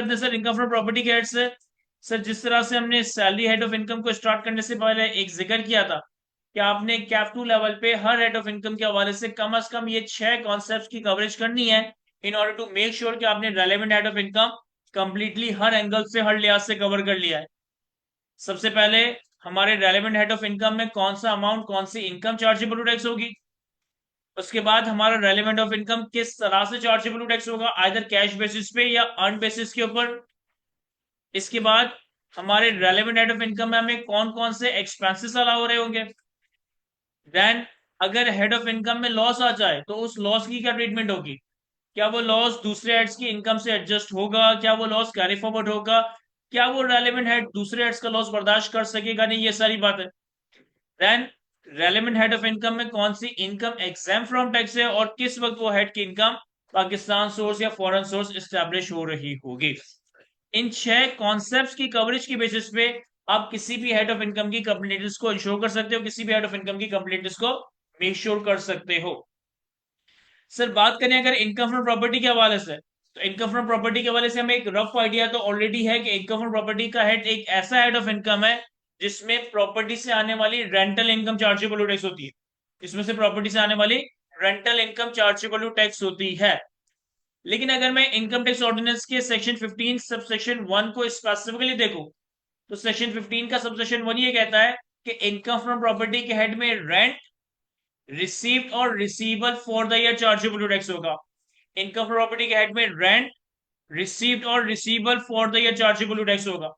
करते हैं sir income from property के हेड से। सर जिस तरह से हमने सैलरी हेड ऑफ इनकम को स्टार्ट करने से पहले एक जिक्र किया था कि आपने कैप टू लेवल पे हर हेड ऑफ इनकम के हवाले से कम ये 6 कॉन्सेप्ट की कवरेज करनी है in order to make sure कि आपने relevant head of income completely हर एंगल से हर लिहाज से कवर कर लिया है। सबसे पहले हमारे रेलेवेंट हेड ऑफ इनकम में कौन सा अमाउंट कौन सी इनकम चार्जेबल टू टैक्स होगी। उसके बाद हमारा रेलेवेंट ऑफ इनकम किस तरह से चार्जेबल टू टैक्स होगा, आइदर कैश बेसिस पे या अर्न बेसिस के ऊपर। इसके बाद हमारे रेलेवेंट हेड ऑफ इनकम में हमें कौन कौन से एक्सपेंसेस अलाउ हो रहे होंगे। देन अगर हेड ऑफ इनकम में लॉस आ जाए तो उस लॉस की क्या ट्रीटमेंट होगी। क्या वो लॉस दूसरे हेड्स की इनकम से एडजस्ट होगा, क्या वो लॉस कैरी फॉरवर्ड होगा, क्या वो रेलेवेंट हेड दूसरे हेड्स का लॉस बर्दाश्त कर सकेगा नहीं, ये सारी बात है। Then relevant head of income में कौन सी इनकम एग्जाम फ्रॉम टैक्स है और किस वक्त वो हेड की इनकम पाकिस्तान सोर्स या फॉरेन सोर्स एस्टेब्लिश हो रही होगी। इन 6 कॉन्सेप्ट्स की कवरेज की बेसिस पे आप किसी भी हेड ऑफ इनकम की कंप्लीटनेस को इंश्योर कर सकते हो, किसी भी हेड ऑफ इनकम की कंप्लीटनेस को मेक श्योर कर सकते हो। सर बात करें अगर इनकम फ्रॉम प्रॉपर्टी के हवाले से, तो इनकम फ्रॉम प्रॉपर्टी के हवाले से हमें एक रफ आइडिया तो ऑलरेडी है कि इनकम फ्रॉम प्रॉपर्टी का हेड एक ऐसा हेड ऑफ इनकम है जिसमें प्रॉपर्टी से आने वाली रेंटल इनकम चार्जेबल टैक्स होती है। इसमें से प्रॉपर्टी से आने वाली रेंटल इनकम चार्जेबल टैक्स होती है। लेकिन अगर मैं इनकम टैक्स ऑर्डिनेंस के सेक्शन 15 सब सेक्शन 1 को स्पेसिफिकली देखूं, तो सेक्शन 15 का सब सेक्शन 1 ये कहता है कि इनकम फ्रॉम प्रॉपर्टी के हेड में रेंट रिसीव्ड और receivable for the year chargeable to tax होगा। इनकम फ्रॉम प्रॉपर्टी के हेड में रेंट रिसीव्ड और receivable for the year chargeable to tax होगा।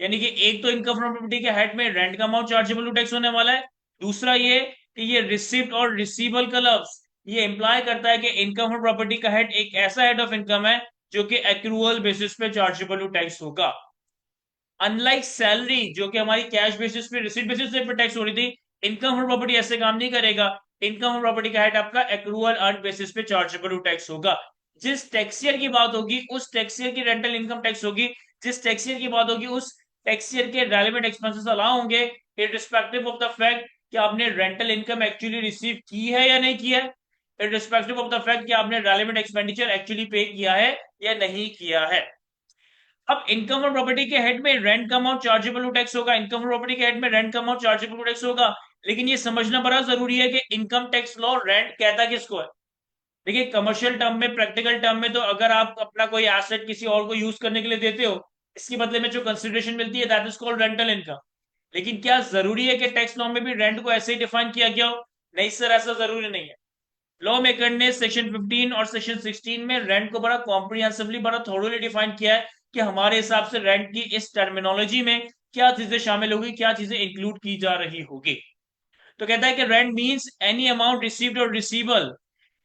यानी कि एक तो इनकम फ्रॉम प्रॉपर्टी के हेड में रेंट का अमाउंट चार्जेबल टू टैक्स होने वाला है। दूसरा ये कि ये रिसिप्ट और रिसीवेबल का लफ्ज ये इंप्लाई करता है कि इनकम फ्रॉम प्रॉपर्टी का हेड एक ऐसा हेड ऑफ इनकम है जो कि एक्रूअल बेसिस पे चार्जेबल टू टैक्स होगा। अनलाइक सैलरी जो कि हमारी कैश बेसिस पे रिसीट बेसिस पे टैक्स हो रही थी, इनकम फ्रॉम प्रॉपर्टी ऐसे काम नहीं करेगा। इनकम फ्रॉम प्रॉपर्टी का हेड आपका एक्रूअल अर्न बेसिस पे चार्जेबल टू टैक्स होगा। जिस टैक्स ईयर की बात होगी उस टैक्स ईयर की रेंटल इनकम टैक्स होगी, जिस टैक्स ईयर की बात होगी उस टैक्स ईयर के रेलेवेंट एक्सपेंसेस अलाउ होंगे इररिस्पेक्टिव ऑफ द फैक्ट कि आपने रेंटल इनकम एक्चुअली रिसीव की है या नहीं किया है, इररिस्पेक्टिव ऑफ द फैक्ट कि आपने रेलेवेंट एक्सपेंडिचर एक्चुअली पे किया है या नहीं किया है। अब इनकम फ्रॉम प्रॉपर्टी के हेड में रेंट का अमाउंट चार्जेबल टू टैक्स होगा, इनकम फ्रॉम प्रॉपर्टी के हेड में रेंट का अमाउंट चार्जेबल टू टैक्स होगा। लेकिन ये समझना बड़ा जरूरी है कि इनकम टैक्स लॉ रेंट कहता किसको है। देखिए कमर्शियल टर्म में प्रैक्टिकल टर्म में तो अगर आप अपना कोई एसेट किसी और को यूज करने के लिए देते हो, इसके बदले में जो कंसिडरेशन मिलती है that is called rental income. लेकिन क्या जरूरी है कि टैक्स लॉ में भी रेंट को ऐसे ही डिफाइन किया गया हो। नहीं सर, ऐसा जरूरी नहीं है। लॉ मेकर ने सेक्शन 15 और सेक्शन 16 में रेंट को बड़ा कॉम्प्रिहेंसिवली बड़ा थोड़ोली डिफाइन किया है कि हमारे हिसाब से रेंट की इस टर्मिनोलॉजी में क्या चीजें शामिल होगी, क्या चीजें इंक्लूड की जा रही होगी। तो कहता है कि rent means any amount received और receivable,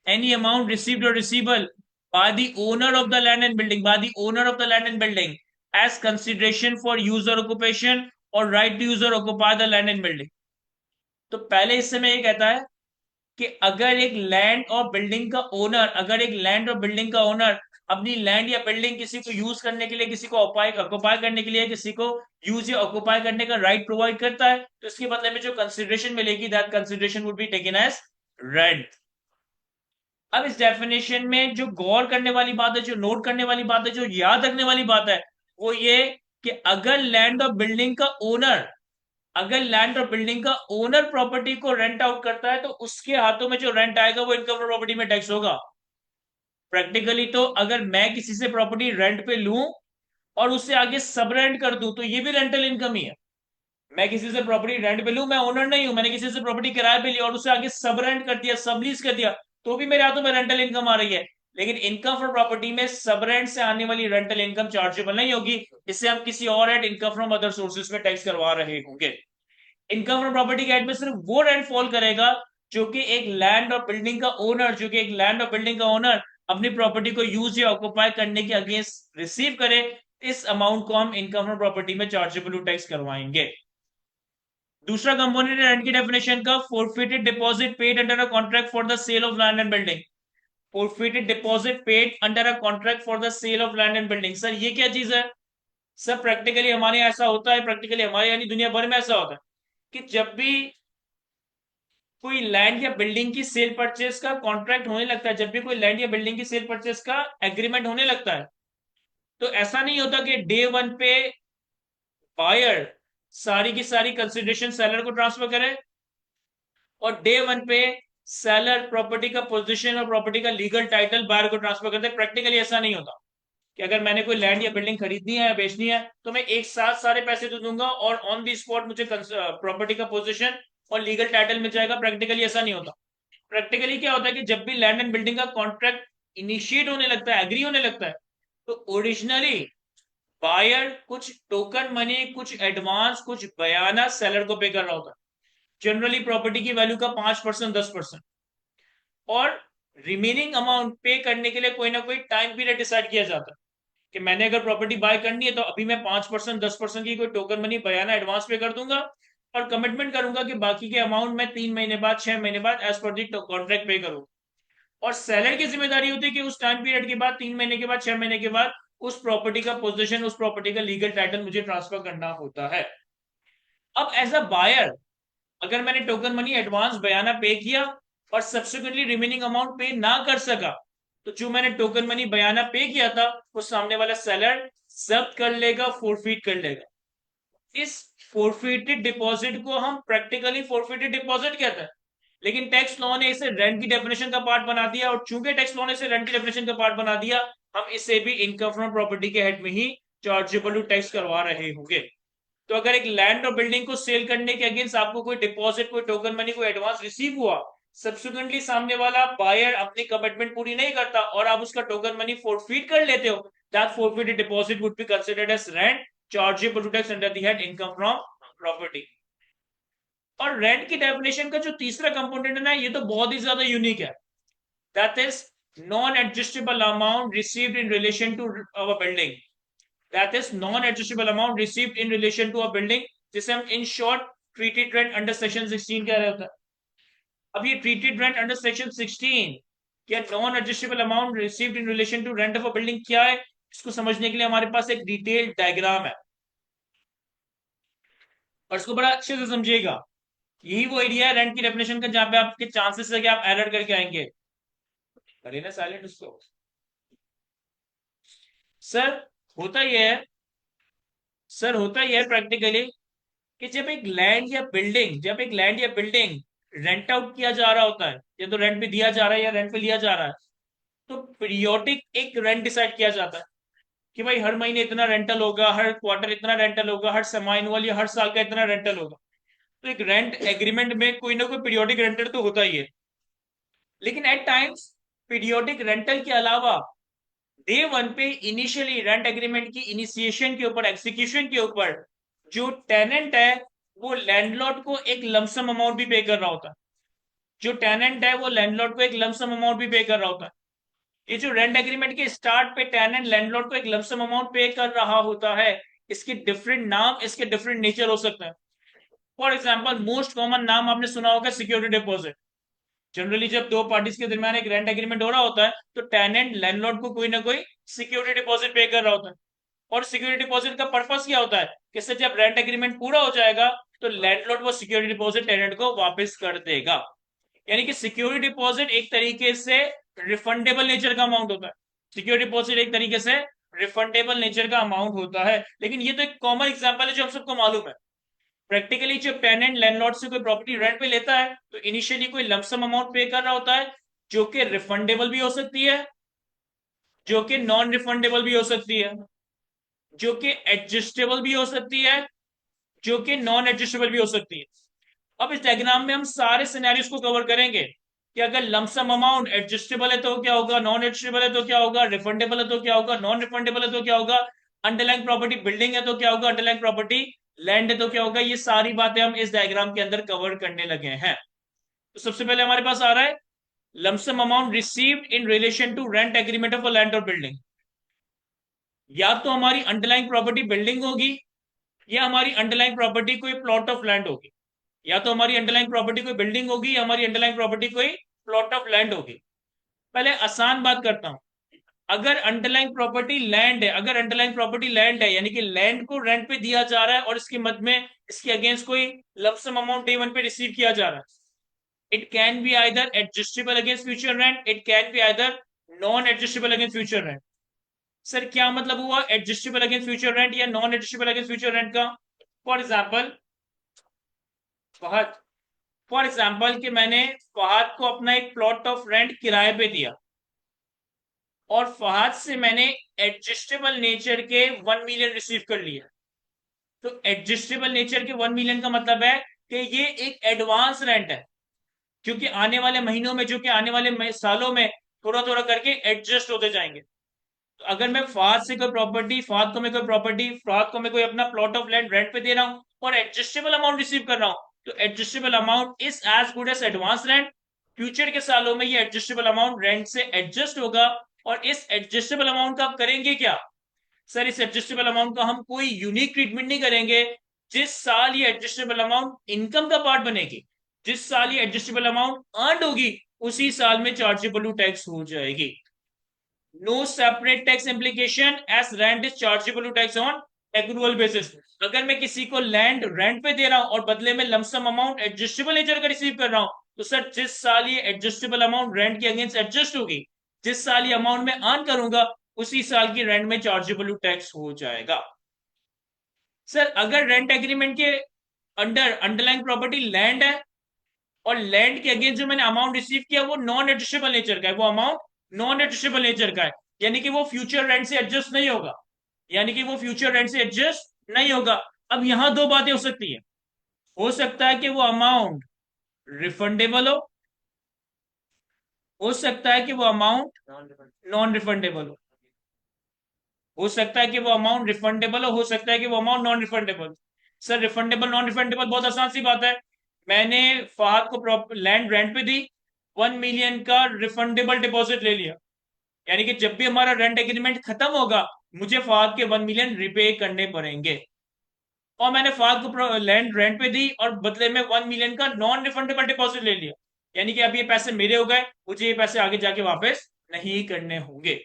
any amount received or receivable by the owner of the land and building, by the owner of the land and building as consideration for use or occupation or right to use or occupy the land and building। तो पहले हिस्से में ये कहता है कि अगर एक लैंड और बिल्डिंग का ओनर, अगर एक लैंड और बिल्डिंग का ओनर अपनी लैंड या बिल्डिंग किसी को यूज करने के लिए, किसी को ऑक्युपाई करने के लिए, किसी को यूज या ऑक्युपाई करने का राइट प्रोवाइड करता है, तो इसके बदले में जो कंसिडरेशन मिलेगी that consideration would be taken as rent. अब इस डेफिनेशन में जो गौर करने वाली बात है, जो नोट करने वाली बात है, जो याद रखने वाली बात है, वो ये कि अगर लैंड और बिल्डिंग का ओनर, अगर लैंड और बिल्डिंग का ओनर प्रॉपर्टी को रेंट आउट करता है तो उसके हाथों में जो रेंट आएगा वो इनकम प्रॉपर्टी में टैक्स होगा। प्रैक्टिकली तो अगर मैं किसी से प्रॉपर्टी रेंट पे लूं और उससे आगे सब रेंट कर दूं तो ये भी रेंटल इनकम ही है। मैं किसी से प्रॉपर्टी रेंट पे लूं, मैं ओनर नहीं हूं, मैंने किसी से प्रॉपर्टी किराए पे ली और उससे आगे सब रेंट कर दिया, सब लीज कर दिया, तो भी मेरे हाथों में रेंटल इनकम आ रही है। लेकिन इनकम फ्रॉम प्रॉपर्टी में सब रेंट से आने वाली रेंटल इनकम चार्जेबल नहीं होगी, इससे हम किसी और एट इनकम फ्रॉम अदर सोर्सेज में टैक्स करवा रहे होंगे। इनकम फ्रॉम प्रॉपर्टी के एड में सिर्फ वो रेंट फॉल करेगा जो कि एक लैंड और बिल्डिंग का ओनर, जो कि एक लैंड और बिल्डिंग का ओनर अपनी प्रॉपर्टी को यूज या ऑक्युपाई करने के अगेंस्ट रिसीव करे। इस अमाउंट को हम इनकम फ्रॉम प्रॉपर्टी में चार्जेबल टैक्स करवाएंगे। दूसरा कंपोनेंट है रेंट की डेफिनेशन का, forfeited deposit paid under a contract for the sale of land and building. Forfeited deposit paid under a contract for the sale of land and building. Sir ये क्या चीज है। Sir practically हमारे यहाँ ऐसा होता है, प्रैक्टिकली हमारे यानी दुनिया भर में ऐसा होता है कि जब भी कोई लैंड या बिल्डिंग की सेल परचेज का कॉन्ट्रैक्ट होने लगता है, जब भी कोई लैंड या बिल्डिंग की सेल परचेज का एग्रीमेंट होने लगता है, तो ऐसा नहीं होता कि डे वन पे बायर सारी की सारी कंसिडरेशन सेलर को ट्रांसफर करे और डे वन पे सेलर प्रॉपर्टी का पोजीशन और प्रॉपर्टी का लीगल टाइटल बायर को ट्रांसफर करते हैं। प्रैक्टिकली ऐसा नहीं होता कि अगर मैंने कोई लैंड या बिल्डिंग खरीदनी है या बेचनी है तो मैं एक साथ सारे पैसे तो दूंगा और ऑन दी स्पॉट मुझे प्रॉपर्टी का पोजीशन और लीगल टाइटल मिल जाएगा। प्रैक्टिकली ऐसा नहीं होता। प्रैक्टिकली क्या होता है कि जब भी लैंड एंड बिल्डिंग का कॉन्ट्रैक्ट इनिशिएट होने लगता है, एग्री होने लगता है, तो ओरिजिनली बायर कुछ टोकन मनी, कुछ एडवांस, कुछ बयाना सेलर को पे कर रहा होता है। जनरली प्रॉपर्टी की वैल्यू का 5%, 10%। और रिमेनिंग अमाउंट पे करने के लिए कोई ना कोई टाइम पीरियड डिसाइड किया जाता है कि मैंने अगर प्रॉपर्टी बाय करनी है तो अभी मैं 5%, 10% की कोई टोकन मनी बयाना एडवांस पे कर दूंगा और कमिटमेंट करूंगा कि बाकी के अमाउंट में 3 महीने बाद, 6 महीने बाद एज पर दी कॉन्ट्रैक्ट पे करूंगा। और सेलर की जिम्मेदारी होती है कि उस टाइम पीरियड के बाद, 3 महीने के बाद, 6 महीने के बाद उस प्रॉपर्टी का पोजीशन, उस प्रॉपर्टी का लीगल टाइटल मुझे ट्रांसफर करना होता है। अब एज अ बायर अगर मैंने टोकन मनी एडवांस बयाना पे किया और सब्सिक्वेंटली रिमेनिंग अमाउंट पे ना कर सका, तो जो मैंने टोकन मनी बयाना पे किया था वो सामने वाला सेलर जब्त कर लेगा, फोरफीट कर लेगा। इस फोरफीटेड डिपॉजिट को हम प्रैक्टिकली फोरफीटेड डिपॉजिट कहते हैं, लेकिन टैक्स लॉ ने इसे रेंट की डेफिनेशन का पार्ट बना दिया और चूंकि टैक्स लॉ ने इसे रेंट की डेफिनेशन का पार्ट बना दिया, हम इसे भी इनकम फ्रॉम प्रॉपर्टी के हेड में ही चार्जेबल टू टैक्स करवा रहे होंगे। तो अगर एक लैंड और बिल्डिंग को सेल करने के अगेंस्ट आपको कोई डिपॉजिट, कोई टोकन मनी, कोई एडवांस रिसीव हुआ, सब्सिक्वेंटली सामने वाला बायर अपनी कमिटमेंट पूरी नहीं करता और आप उसका टोकन मनी फोरफीट कर लेते हो, that forfeited deposit would be considered as rent chargeable to tax under the head income from property. और रेंट की डेफिनेशन का जो तीसरा कंपोनेंट है ना, ये तो बहुत ही ज्यादा यूनिक है। That is non adjustable amount received in relation to our building. That is non adjustable amount received in relation to a building, जिसे हम in short treated rent under section 16 कह रहे होता है। अब ये ट्रीटेड रेंट अंडर सेक्शन 16 या non adjustable amount received in relation to rent of a building क्या है, इसको समझने के लिए हमारे पास एक डिटेल्ड डायग्राम है और इसको बड़ा अच्छे से समझिएगा। यही वो एरिया है रेंट की डेफिनेशन का जहां पे आपके चांसेस है कि आप एरर करके आएंगे। करिए ना साइलेंट उसको। सर होता यह है, सर होता यह है प्रैक्टिकली कि जब एक लैंड या बिल्डिंग रेंट आउट किया जा रहा होता है, या तो रेंट पे दिया जा रहा है या रेंट पे लिया जा रहा है, तो पीरियोडिक एक रेंट डिसाइड किया जाता है कि भाई हर महीने इतना रेंटल होगा, हर क्वार्टर इतना रेंटल होगा, हर सेमी एनुअल या हर साल का इतना रेंटल होगा। तो एक रेंट एग्रीमेंट में कोई ना कोई पीरियोडिक रेंटल तो होता ही है। लेकिन एट टाइम्स पीरियोडिक रेंटल के अलावा डे वन पे इनिशियली रेंट एग्रीमेंट की इनिशिएशन के ऊपर, एग्जीक्यूशन के ऊपर जो टेनेंट है वो लैंडलॉर्ड को एक लमसम अमाउंट भी पे कर रहा होता है। जो टेनेंट है वो लैंडलॉर्ड को एक लमसम अमाउंट भी पे कर रहा होता है। ये जो रेंट एग्रीमेंट के स्टार्ट पे टेनेंट लैंडलॉर्ड को एक लमसम अमाउंट पे कर रहा होता है, इसके डिफरेंट नाम, इसके डिफरेंट नेचर हो सकते हैं। फॉर एग्जाम्पल मोस्ट कॉमन नाम आपने सुना होगा सिक्योरिटी डिपॉजिट। जनरली जब दो पार्टीज के दरमियान एक रेंट एग्रीमेंट हो रहा होता है तो टेनेंट लैंडलॉर्ड को कोई ना कोई सिक्योरिटी डिपॉजिट पे कर रहा होता है। और सिक्योरिटी डिपॉजिट का पर्पस क्या होता है कि सर जब रेंट एग्रीमेंट पूरा हो जाएगा तो लैंडलॉर्ड वो सिक्योरिटी डिपॉजिट टेनेंट को वापस कर देगा। यानी कि सिक्योरिटी डिपॉजिट एक तरीके से रिफंडेबल नेचर का अमाउंट होता है। सिक्योरिटी डिपॉजिट एक तरीके से रिफंडेबल नेचर का अमाउंट होता है। लेकिन ये तो एक कॉमन एग्जांपल है जो हम सबको मालूम है। प्रैक्टिकली जब टेनेंट लैंडलॉर्ड से कोई प्रॉपर्टी रेंट पे लेता है तो इनिशियली कोई लमसम अमाउंट पे कर रहा होता है, जो कि रिफंडेबल भी हो सकती है, जो कि नॉन रिफंडेबल भी हो सकती है, जो कि एडजस्टेबल भी हो सकती है, जो कि नॉन एडजस्टेबल भी हो सकती है। अब इस डायग्राम में हम सारे सिनेरियोस को कवर करेंगे कि अगर लमसम अमाउंट एडजस्टेबल है तो क्या होगा, नॉन एडजस्टेबल है तो क्या होगा, रिफंडेबल है तो क्या होगा, नॉन रिफंडेबल है तो क्या होगा, अंडरलाइन प्रॉपर्टी बिल्डिंग है तो क्या होगा, अंडरलाइन प्रॉपर्टी लैंड है तो क्या होगा। ये सारी बातें हम इस डायग्राम के अंदर कवर करने लगे हैं। तो सबसे पहले हमारे पास आ रहा है lump sum amount received in relation to rent agreement of a land और बिल्डिंग। या तो हमारी अंडरलाइन प्रॉपर्टी बिल्डिंग होगी, या हमारी अंडरलाइन प्रॉपर्टी कोई प्लॉट ऑफ लैंड होगी। या तो हमारी अंडरलाइन प्रॉपर्टी कोई बिल्डिंग होगी या हमारी अंडरलाइन प्रॉपर्टी कोई प्लॉट ऑफ लैंड होगी। पहले आसान बात करता हूं। अगर अंडरलाइन प्रॉपर्टी लैंड है, अगर अंडरलाइन प्रॉपर्टी लैंड है यानी कि लैंड को रेंट पे दिया जा रहा है और इसके मध्य में इसके अगेंस्ट कोई लमसम अमाउंट डे वन पे रिसीव किया जा रहा है, it can be either adjustable against future rent, it can be either non adjustable against future rent. Sir क्या मतलब हुआ एडजस्टेबल अगेंस्ट फ्यूचर रेंट या non adjustable against future rent का? For example Fahad, for example कि मैंने फहद को अपना एक प्लॉट ऑफ रेंट किराए पे दिया और फहद से मैंने एडजस्टेबल नेचर के 1 मिलियन रिसीव कर लिया। तो एडजस्टेबल नेचर के 1 मिलियन का मतलब है कि ये एक एडवांस रेंट है, क्योंकि आने वाले महीनों में, जो कि आने वाले सालों में थोड़ा थोड़ा करके एडजस्ट होते जाएंगे। तो अगर मैं फाद को मैं कोई अपना प्लॉट ऑफ लैंड रेंट पे दे रहा हूँ और एडजस्टेबल अमाउंट रिसीव कर रहा हूँ, तो adjustable amount is as good as advance rent. Future के सालों में ये एडजस्टेबल अमाउंट रेंट से एडजस्ट होगा। और इस एडजस्टेबल अमाउंट का आप करेंगे क्या? सर इस एडजस्टेबल अमाउंट का हम कोई यूनिक ट्रीटमेंट नहीं करेंगे। जिस साल ये एडजस्टेबल अमाउंट इनकम का पार्ट बनेगी, जिस साल ये एडजस्टेबल अमाउंट अर्न होगी, उसी साल में चार्जेबल टैक्स हो जाएगी। No separate tax implication as rent is chargeable to tax on accrual basis. अगर मैं किसी को लैंड रेंट पे दे रहा हूं और बदले में लमसम अमाउंट एडजस्टेबल नेचर का रिसीव कर रहा हूं, तो सर जिस साल ये एडजस्टेबल अमाउंट रेंट के अगेंस्ट एडजस्ट होगी, जिस साल ये अमाउंट में अर्न करूंगा, उसी साल की रेंट में चार्जेबल टैक्स हो जाएगा। सर अगर रेंट एग्रीमेंट के अंडर अंडरलाइन प्रॉपर्टी लैंड है और लैंड के अगेंस्ट जो मैंने अमाउंट रिसीव किया वो नॉन एडजस्टेबल नेचर का है, वो अमाउंट नॉन एडजस्टेबल नेचर का है, यानी कि वो फ्यूचर रेंट से एडजस्ट नहीं होगा, यानी कि वो फ्यूचर रेंट से एडजस्ट नहीं होगा। अब यहां दो बातें हो सकती है। हो सकता है कि वो अमाउंट रिफंडेबल हो सकता है कि वो अमाउंट नॉन रिफंडेबल हो सकता है कि वो अमाउंट रिफंडेबल हो सकता है कि वो amount non refundable. Sir refundable non refundable बहुत आसान सी बात है। मैंने फहद को लैंड रेंट पे दी, 1 मिलियन का रिफंडेबल डिपॉजिट ले लिया, यानी कि जब भी हमारा रेंट एग्रीमेंट खत्म होगा, मुझे फहद के 1 मिलियन रिपे करने पड़ेंगे। और मैंने फहद को लैंड रेंट पे दी और बदले में 1 मिलियन का नॉन रिफंडेबल डिपॉजिट ले लिया, यानी कि अब ये पैसे मेरे हो गए, मुझे ये पैसे आगे जाके वापस नहीं करने होंगे।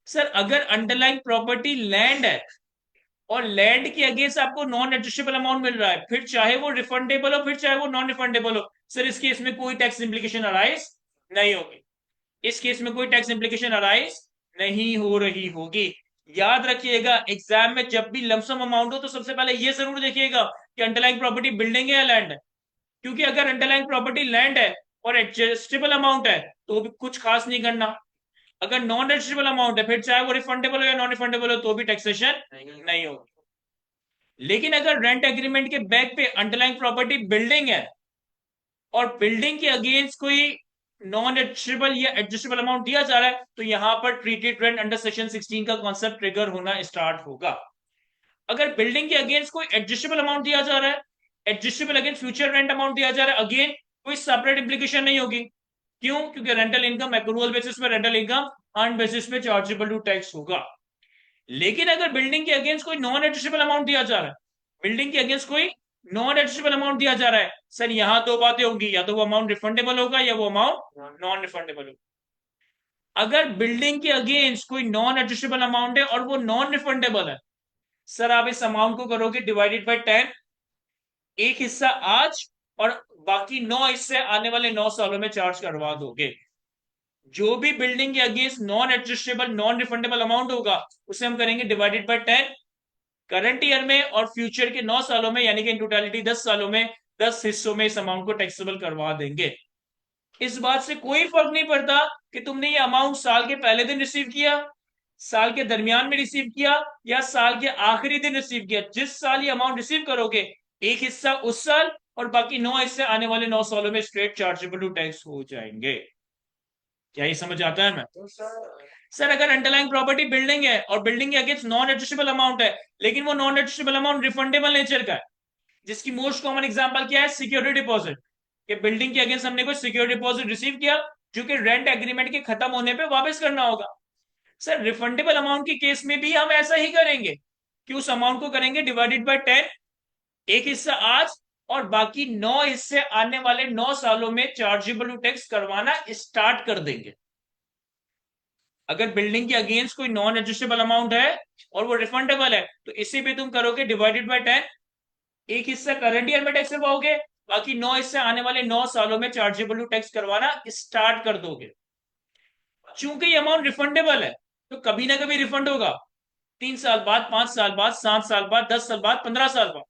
सर अगर अंडरलाइन प्रॉपर्टी लैंड है और लैंड के अगेंस्ट आपको नॉन एडजस्टेबल अमाउंट मिल रहा है, फिर चाहे वो रिफंडेबल हो फिर चाहे वो नॉन रिफंडेबल हो, सर इस केस में कोई टैक्स इंप्लीकेशन अराइज नहीं होगी। इस केस में कोई टैक्स इंप्लीकेशन अराइज नहीं हो रही होगी। याद रखिएगा एग्जाम में जब भी लमसम अमाउंट हो तो सबसे पहले ये जरूर देखिएगा कि अंडरलाइन प्रॉपर्टी बिल्डिंग है या लैंड है, क्योंकि अगर अंडरलाइन प्रॉपर्टी लैंड है और एडजस्टेबल अमाउंट है तो भी कुछ खास नहीं करना। अगर नॉन एडजस्टेबल अमाउंट है, फिर चाहे वो रिफंडेबल हो या नॉन रिफंडेबल हो, तो भी टैक्सेशन नहीं होगी। लेकिन अगर रेंट एग्रीमेंट के बैक पे अंडरलाइन प्रॉपर्टी बिल्डिंग है और बिल्डिंग के अगेंस्ट कोई नॉन एडजस्टेबल या एडजस्टेबल अमाउंट दिया जा रहा है, तो यहां पर ट्रीटेड रेंट अंडर सेक्शन 16 का कॉन्सेप्ट ट्रिगर होना स्टार्ट होगा। अगर बिल्डिंग के अगेंस्ट कोई एडजस्टेबल अमाउंट दिया जा रहा है, adjustable against future rent amount दिया जा रहा है, अगेन कोई सेपरेट इंप्लीकेशन नहीं होगी। क्यों? क्योंकि रेंटल इनकम एक्रूअल बेसिस पे, रेंटल इनकम अर्न बेसिस पे चार्जेबल टू टैक्स होगा। लेकिन अगर बिल्डिंग के अगेंस्ट कोई नॉन एडजस्टेबल अमाउंट दिया जा रहा है, बिल्डिंग के अगेंस्ट कोई नॉन एडजस्टेबल अमाउंट दिया जा रहा है, सर यहां दो बातें होंगी, या तो वो अमाउंट रिफंडेबल होगा या वो अमाउंट नॉन रिफंडेबल होगा। अगर बिल्डिंग के अगेंस्ट कोई नॉन एडजस्टेबल अमाउंट है और वो नॉन रिफंडेबल है, सर आप इस अमाउंट को करोगे डिवाइडेड बाय 10, एक हिस्सा आज और बाकी 9 हिस्से आने वाले 9 सालों में चार्ज करवा दोगे। जो भी बिल्डिंग के against non adjustable non refundable amount होगा, उसे हम करेंगे डिवाइडेड बाय 10 करंट ईयर में, और फ्यूचर के 9 सालों में, यानी कि इन टोटलिटी 10 सालों में 10 हिस्सों में इस अमाउंट को टैक्सेबल करवा देंगे। इस बात से कोई फर्क नहीं पड़ता कि तुमने ये अमाउंट साल के पहले दिन रिसीव किया, साल के दरमियान में रिसीव किया या साल के आखिरी दिन रिसीव किया। जिस साल ये अमाउंट रिसीव करोगे, एक हिस्सा उस साल और बाकी 9 हिस्से आने वाले 9 सालों में स्ट्रेट चार्जेबल टू टैक्स हो जाएंगे। क्या ये समझ आता है? मैं सर अगर अंडरलाइंग प्रॉपर्टी बिल्डिंग है और बिल्डिंग के अगेंस्ट नॉन एडजस्टेबल अमाउंट है, लेकिन वो non adjustable amount refundable nature का है, जिसकी मोस्ट कॉमन एग्जांपल क्या है? Security deposit. कि बिल्डिंग के अगेंस्ट हमने कोई सिक्योरिटी डिपॉजिट रिसीव किया जो कि रेंट एग्रीमेंट के खत्म होने पे वापस करना होगा। सर रिफंडेबल अमाउंट के केस में भी हम ऐसा ही करेंगे कि उस अमाउंट को करेंगे डिवाइडेड बाय 10, एक हिस्सा आज और बाकी 9 हिस्से आने वाले 9 सालों में चार्जेबल टैक्स करवाना स्टार्ट कर देंगे। अगर बिल्डिंग के अगेंस्ट कोई नॉन एडजस्टेबल अमाउंट है और वो रिफंडेबल है, तो इसी पे तुम करोगे डिवाइडेड बाय 10, एक हिस्सा करंट ईयर में टैक्स करवाओगे, बाकी 9 हिस्से आने वाले 9 सालों में चार्जेबल टैक्स करवाना स्टार्ट कर दोगे। चूंकि ये अमाउंट रिफंडेबल है, तो कभी ना कभी रिफंड होगा, 3 साल बाद, 5 साल बाद, 7 साल बाद, 10 साल बाद, 15 साल बाद।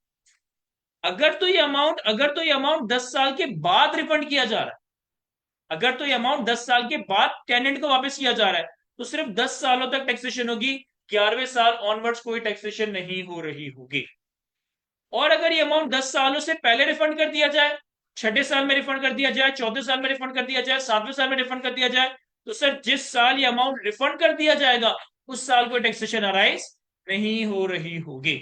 अगर तो ये अमाउंट 10 साल के बाद रिफंड किया जा रहा है, अगर तो ये अमाउंट 10 साल के बाद टेनेंट को वापस किया जा रहा है, तो सिर्फ 10 सालों तक टैक्सेशन होगी, 11वें साल ऑनवर्ड्स कोई टैक्सेशन नहीं हो रही होगी। और अगर ये अमाउंट 10 सालों से पहले रिफंड कर दिया जाए, छठे साल में रिफंड कर दिया जाए, चौथे साल में रिफंड कर दिया जाए, 7वें साल में रिफंड कर दिया जाए, तो सर जिस साल ये अमाउंट रिफंड कर दिया जाएगा उस साल कोई टैक्सेशन अराइज नहीं हो रही होगी।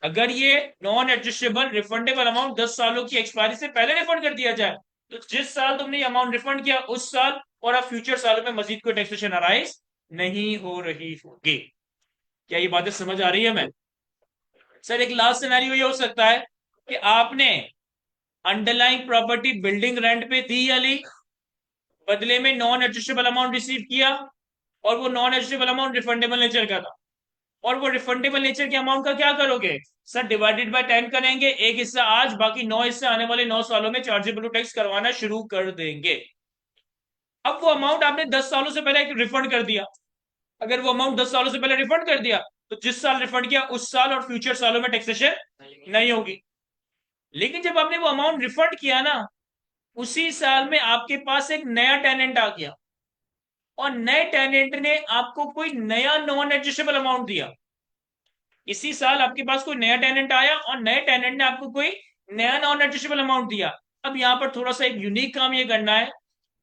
अगर ये नॉन एडजस्टेबल रिफंडेबल अमाउंट 10 सालों की एक्सपायरी से पहले रिफंड कर दिया जाए, तो जिस साल तुमने ये अमाउंट रिफंड किया उस साल और अब फ्यूचर सालों में मजीद कोई टैक्सेशन अराइज नहीं हो रही होगी। क्या ये बातें समझ आ रही है? मैं सर एक लास्ट सिनेरियो ये हो सकता है कि आपने अंडरलाइंग प्रॉपर्टी बिल्डिंग रेंट पे दी या ली, बदले में नॉन एडजस्टेबल अमाउंट रिसीव किया, और वो non adjustable amount refundable nature का था, और वो रिफंडेबल नेचर के अमाउंट का क्या करोगे सर? डिवाइडेड बाय 10 करेंगे, एक हिस्सा आज, बाकी 9 हिस्से आने वाले 9 सालों में चार्जेबल टैक्स करवाना शुरू कर देंगे। अब वो अमाउंट आपने 10 सालों से पहले रिफंड कर दिया, अगर वो अमाउंट 10 सालों से पहले रिफंड कर दिया तो जिस साल रिफंड किया उस साल और फ्यूचर सालों में टैक्सेशन नहीं होगी। लेकिन जब आपने वो अमाउंट रिफंड किया ना, उसी साल में आपके पास एक नया टेनेंट आ गया, और नए टेनेंट ने आपको कोई नया नॉन एडजस्टेबल अमाउंट दिया। इसी साल आपके पास कोई नया टेनेंट आया और नए टेनेंट ने आपको कोई नया नॉन एडजस्टेबल अमाउंट दिया। अब यहां पर थोड़ा सा एक यूनिक काम ये करना है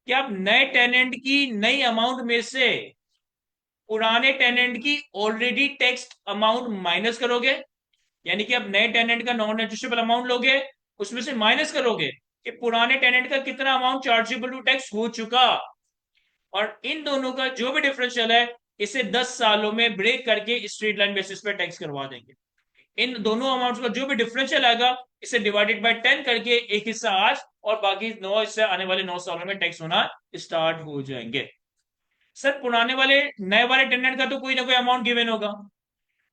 कि आप नए टेनेंट की नई अमाउंट में से पुराने टेनेंट की ऑलरेडी टैक्स्ड अमाउंट माइनस करोगे। यानी कि आप नए टेनेंट का नॉन एडजस्टेबल अमाउंट लोगे, उसमें से माइनस करोगे कि पुराने टेनेंट का कितना अमाउंट चार्जेबल टू टैक्स हो चुका, और इन दोनों का जो भी डिफरेंशियल है इसे 10 सालों में ब्रेक करके स्ट्रेट लाइन बेसिस पे टैक्स करवा देंगे। इन दोनों अमाउंट्स का जो भी डिफरेंशियल आएगा इसे डिवाइडेड बाय 10 करके एक हिस्सा आज और बाकी 9 हिस्से आने वाले 9 सालों में टैक्स होना स्टार्ट हो जाएंगे। सर पुराने वाले नए वाले टेनेंट का तो कोई ना कोई अमाउंट गिवन होगा,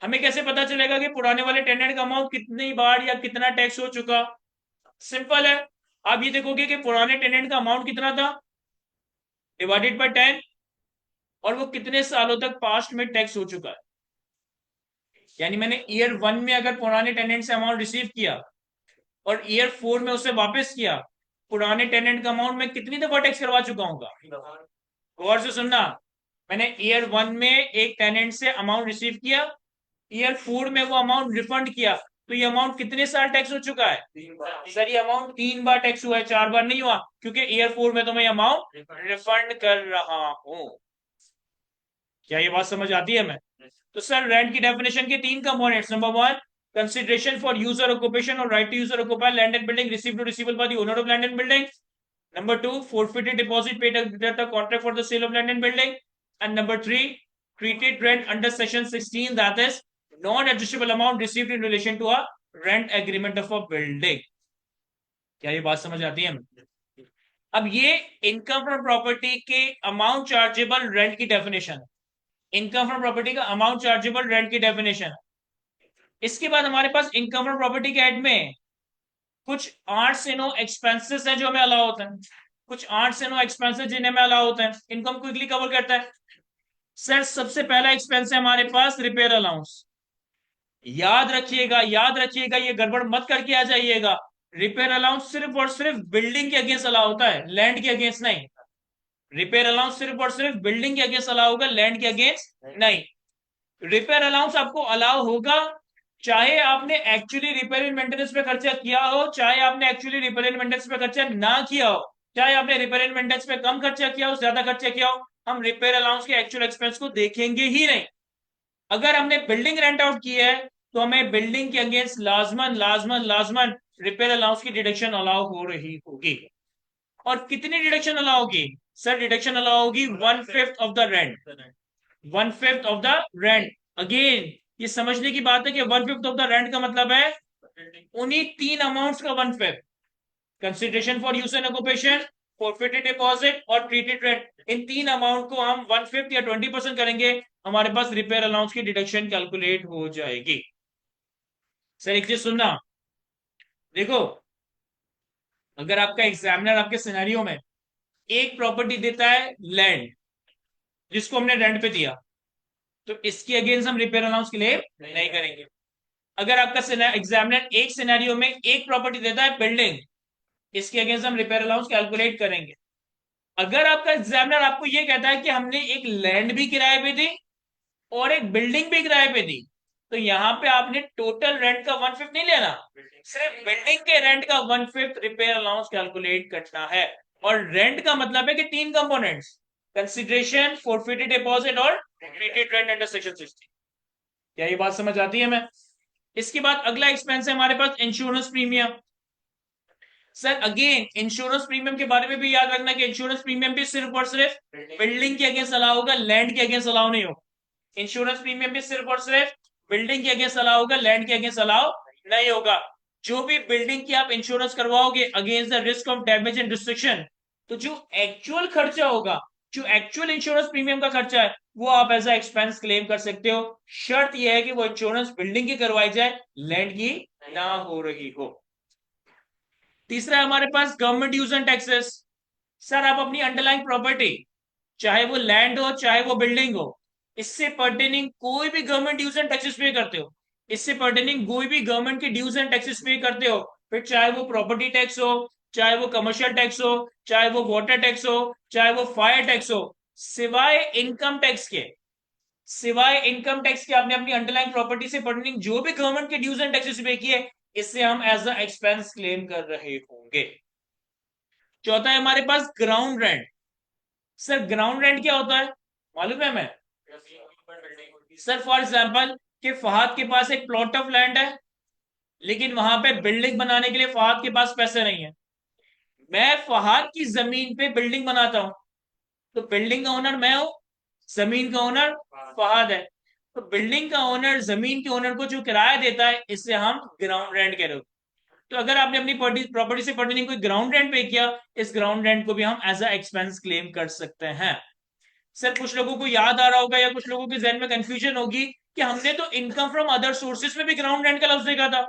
हमें कैसे पता चलेगा कि पुराने वाले टेनेंट का अमाउंट कितनी बार या कितना टैक्स हो चुका? सिंपल है, आप ये देखोगे कि पुराने टेनेंट का अमाउंट कितना था, डिवाइडेड बाय 10, और वो कितने सालों तक पास्ट में टैक्स हो चुका है। यानी मैंने ईयर 1 में अगर पुराने टेनेंट से अमाउंट रिसीव किया और ईयर 4 में उसे वापस किया, पुराने टेनेंट का अमाउंट मैं कितनी दफा टैक्स करवा चुका हूँ? गौर से सुनना, मैंने ईयर 1 में एक टेनेंट से अमाउंट रिसीव किया, ईयर 4 में वो अमाउंट रिफंड किया, तो ये अमाउंट कितने साल टैक्स हो चुका है? सर ये अमाउंट 3 बार टैक्स हुआ है, 4 बार नहीं हुआ, क्योंकि ईयर 4 में तो मैं अमाउंट रिफंड कर रहा हूं। क्या ये बात समझ आती है? मैं तो सर रेंट की डेफिनेशन के 3 components, number 1 consideration for user occupation or right to user occupy land and building received or receivable by the owner of land and building. Number 2 forfeited deposit paid under the contract for the sale of land and building. And number 3 treated rent under section 16, that is non adjustable amount received in relation to a rent agreement of a building. क्या ये बात समझ आती है? अब ये income from property के amount chargeable rent की डेफिनेशन है, इनकम फ्रॉम प्रॉपर्टी का अमाउंट चार्जेबल रेंट की डेफिनेशन है। इसके बाद हमारे पास इनकम फ्रॉम प्रॉपर्टी के हेड में कुछ 8 से 9 एक्सपेंसेस हैं जो हमें अलाउ होते हैं, कुछ 8 से 9 एक्सपेंसेस जिन्हें हमें अलाउ होते हैं। इनको हम क्विकली कवर करता है। सर सबसे पहला एक्सपेंस है हमारे पास रिपेयर अलाउंस। याद रखिएगा, याद रखिएगा, ये गड़बड़ मत करके आ जाइएगा। रिपेयर अलाउंस सिर्फ और सिर्फ बिल्डिंग के अगेंस्ट अलाउ होता है, लैंड के अगेंस्ट नहीं। रिपेयर अलाउंस सिर्फ और सिर्फ बिल्डिंग के अगेंस्ट अलाउ होगा, लैंड के अगेंस्ट नहीं। रिपेयर अलाउंस आपको अलाउ होगा चाहे आपने एक्चुअली रिपेयर एंड मेंटेनेंस पे खर्चा किया हो, चाहे आपने एक्चुअली रिपेयर एंड मेंटेनेंस पे खर्चा ना किया हो, चाहे आपने रिपेयर एंड मेंटेनेंस पे कम खर्चा किया हो, ज्यादा खर्चा किया हो, हम रिपेयर अलाउंस के एक्चुअल एक्सपेंस को देखेंगे ही नहीं। अगर हमने बिल्डिंग रेंट आउट की है तो हमें बिल्डिंग के अगेंस्ट लाजमन लाजमन लाजमन रिपेयर अलाउंस की डिडक्शन अलाउ हो रही होगी। और कितनी डिडक्शन अलाउ होगी? सर डिडक्शन अलाउ होगी 1/5 of the rent, 1/5 of the rent. Again ये समझने की बात है कि 1/5 ऑफ द रेंट का मतलब है उन्हीं 3 अमाउंट्स का 1/5, consideration for use and occupation, forfeited deposit और ट्रीटेड रेंट। इन 3 अमाउंट को हम 1/5 या 20% करेंगे, हमारे पास रिपेयर अलाउंस की डिडक्शन कैलकुलेट हो जाएगी। सर एक चीज सुनना, देखो अगर आपका एग्जामिनर आपके सिनेरियो में एक प्रॉपर्टी देता है लैंड जिसको हमने रेंट पे दिया, तो इसकी अगेंस्ट हम रिपेयर अलाउंस क्लेम नहीं करेंगे। अगर आपका एग्जामिनर एक सिनेरियो में एक प्रॉपर्टी देता है बिल्डिंग, इसके अगेंस्ट हम रिपेयर अलाउंस कैलकुलेट करेंगे। अगर आपका एग्जामिनर आपको ये कहता है कि हमने एक लैंड भी किराए पे दी और एक बिल्डिंग भी किराए पे दी, तो यहाँ पे आपने टोटल रेंट का 1/5 नहीं लेना, सिर्फ बिल्डिंग के रेंट का 1/5 रिपेयर अलाउंस कैलकुलेट करना है। और रेंट का मतलब है कि 3 कंपोनेंट्स, कंसिडरेशन, फोरफिटेड डिपॉजिट और ट्रीटेड रेंट अंडर सेक्शन 60। क्या ये बात समझ आती है? मैं इसके बाद अगला एक्सपेंस है हमारे पास insurance premium. Sir again insurance premium के बारे में भी याद रखना कि इंश्योरेंस प्रीमियम भी सिर्फ और सिर्फ बिल्डिंग के अगेंस्ट अलाउ होगा, लैंड के अगेंस्ट अलाउ नहीं होगा। इंश्योरेंस प्रीमियम भी सिर्फ और सिर्फ बिल्डिंग के अगेंस्ट अलाउ होगा, लैंड के अगेंस्ट अलाउ नहीं होगा। जो भी बिल्डिंग की आप इंश्योरेंस करवाओगे against the risk of damage and destruction, तो जो एक्चुअल खर्चा होगा, जो एक्चुअल इंश्योरेंस प्रीमियम का खर्चा है, वो आप एज अ एक्सपेंस क्लेम कर सकते हो। शर्त यह है कि वो इंश्योरेंस बिल्डिंग की करवाई जाए, लैंड की ना हो रही हो। तीसरा हमारे पास government dues and taxes. Sir आप अपनी अंडरलाइंग प्रॉपर्टी, चाहे वो लैंड हो चाहे वो बिल्डिंग हो, इससे पर्टेनिंग कोई भी गवर्नमेंट ड्यूज एंड टैक्सेस पे करते हो, इससे पर्टेनिंग कोई भी गवर्नमेंट के ड्यूज एंड टैक्सेस पे करते हो, फिर चाहे वो प्रॉपर्टी टैक्स हो, चाहे वो कमर्शियल टैक्स हो, चाहे वो वाटर टैक्स हो, चाहे वो फायर टैक्स हो, सिवाय इनकम टैक्स के, सिवाय इनकम टैक्स के आपने अपनी अंडरलाइन प्रॉपर्टी से पर्टेनिंग जो भी गवर्नमेंट के ड्यूज एंड टैक्सेस पे किए, इससे हम एज अ एक्सपेंस क्लेम कर रहे होंगे। चौथा है हमारे पास ground rent. Sir ground rent क्या होता है मालूम है? मैं सर फॉर एग्जांपल कि फहद के पास एक प्लॉट ऑफ लैंड है, लेकिन वहां पे बिल्डिंग बनाने के लिए फहद के पास पैसे नहीं है। मैं फहद की जमीन पे बिल्डिंग बनाता हूँ, तो बिल्डिंग का ओनर मैं हूं, जमीन का ओनर फहद है। तो बिल्डिंग का ओनर जमीन के ओनर को जो किराया देता है, इससे हम ग्राउंड रेंट कह रहे हो। तो अगर आपने अपनी प्रॉपर्टी से पर्टेनिंग कोई ग्राउंड रेंट पे किया, इस ग्राउंड रेंट को भी हम एज अ एक्सपेंस क्लेम कर सकते हैं। सर कुछ लोगों को याद आ रहा होगा या कुछ लोगों के जहन में कंफ्यूजन होगी कि हमने तो इनकम फ्रॉम अदर सोर्सेज में भी ग्राउंड रेंट का लफ्ज देखा था,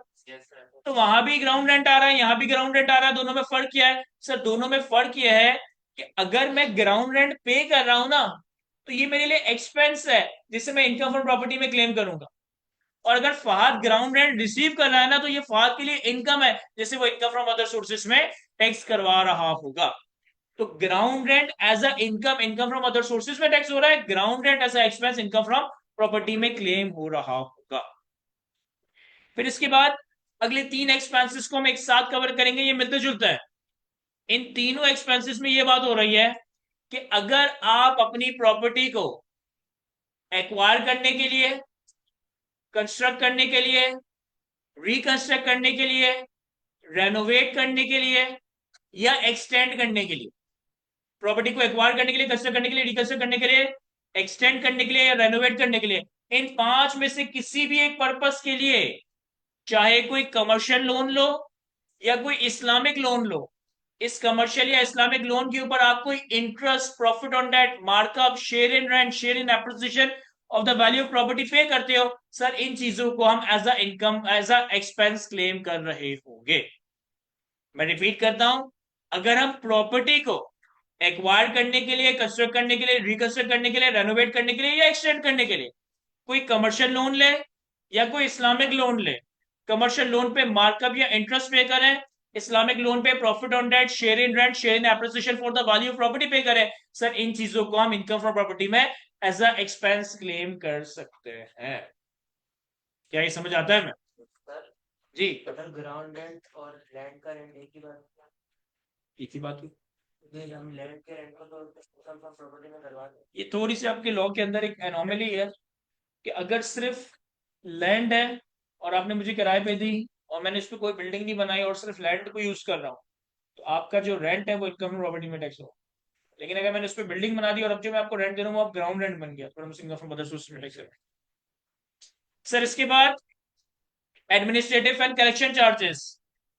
तो वहां भी ग्राउंड रेंट आ रहा है, यहाँ भी ग्राउंड रेंट आ रहा है, दोनों में फर्क क्या है? सर दोनों में फर्क यह है कि अगर मैं ग्राउंड रेंट पे कर रहा हूं ना, तो ये मेरे लिए एक्सपेंस है जिसे मैं इनकम फ्रॉम प्रॉपर्टी में क्लेम करूंगा। और अगर फहद ग्राउंड रेंट रिसीव कर रहा है ना, तो ये फहद के लिए इनकम है जैसे वो इनकम फ्रॉम अदर सोर्सेज में टैक्स करवा रहा होगा। तो ground rent as a income, income from other sources में टैक्स हो रहा है, ground rent as a expense, income from property में क्लेम हो रहा होगा। फिर इसके बाद अगले 3 एक्सपेंसेस को हम एक साथ कवर करेंगे, ये मिलते जुलते हैं। इन तीनों एक्सपेंसेस में ये बात हो रही है कि अगर आप अपनी प्रॉपर्टी को एक्वायर करने के लिए, कंस्ट्रक्ट करने के लिए, रिकंस्ट्रक्ट करने के लिए, रेनोवेट करने के लिए या एक्सटेंड करने के लिए, प्रॉपर्टी को एक्वायर करने के लिए, कंस्ट्रक्ट करने के लिए, रिकंस्ट्रक्ट करने के लिए, एक्सटेंड करने के लिए या रेनोवेट करने के लिए, इन 5 में से किसी भी एक पर्पस के लिए, चाहे कोई कमर्शियल लोन लो या कोई इस्लामिक लोन लो, इस कमर्शियल या इस्लामिक लोन के ऊपर आप कोई interest, profit on debt, markup, share in rent, share in appreciation of the value of property पे करते हो, सर इन चीजों को हम as a income, as a expense claim कर रहे होंगे। मैं रिपीट करता हूं, अगर हम प्रॉपर्टी को एक्वायर करने के लिए, कंस्ट्रक्ट करने के लिए, रिकंस्ट्रक्ट करने के लिए, रेनोवेट करने के लिए या एक्सटेंड करने के लिए कोई कमर्शियल लोन ले या कोई इस्लामिक लोन ले, कमर्शियल लोन पे मार्कअप या इंटरेस्ट पे करें, इस्लामिक लोन पे profit on debt, share in rent, share in appreciation for the value of property पे करें, सर इन चीजों को हम इनकम फ्रॉम प्रॉपर्टी में एज अ एक्सपेंस क्लेम कर सकते हैं। क्या ये समझ आता है? मैं सर जी अगर ग्राउंड रेंट और लैंड का रेंट एक ही बात, एक ही बात हुई। हम लैंड के रेंट को तो इनकम फ्रॉम प्रॉपर्टी में करवा दें। ये थोड़ी सी आपके लॉ के अंदर एक एनोमली है कि अगर सिर्फ लैंड है और आपने मुझे किराए पे दी और मैंने इस पर कोई बिल्डिंग नहीं बनाई और सिर्फ लैंड को यूज कर रहा हूँ, तो आपका जो रेंट है वो इनकम प्रॉपर्टी में टैक्स होगा। लेकिन अगर मैंने उस पर बिल्डिंग बना दी और अब जो मैं आपको रेंट दे रहा हूँ वो आप ग्राउंड रेंट बन गया, तो इनकम फ्रॉम अदर सोर्सेज में टैक्स है। सर इसके बाद administrative and collection charges.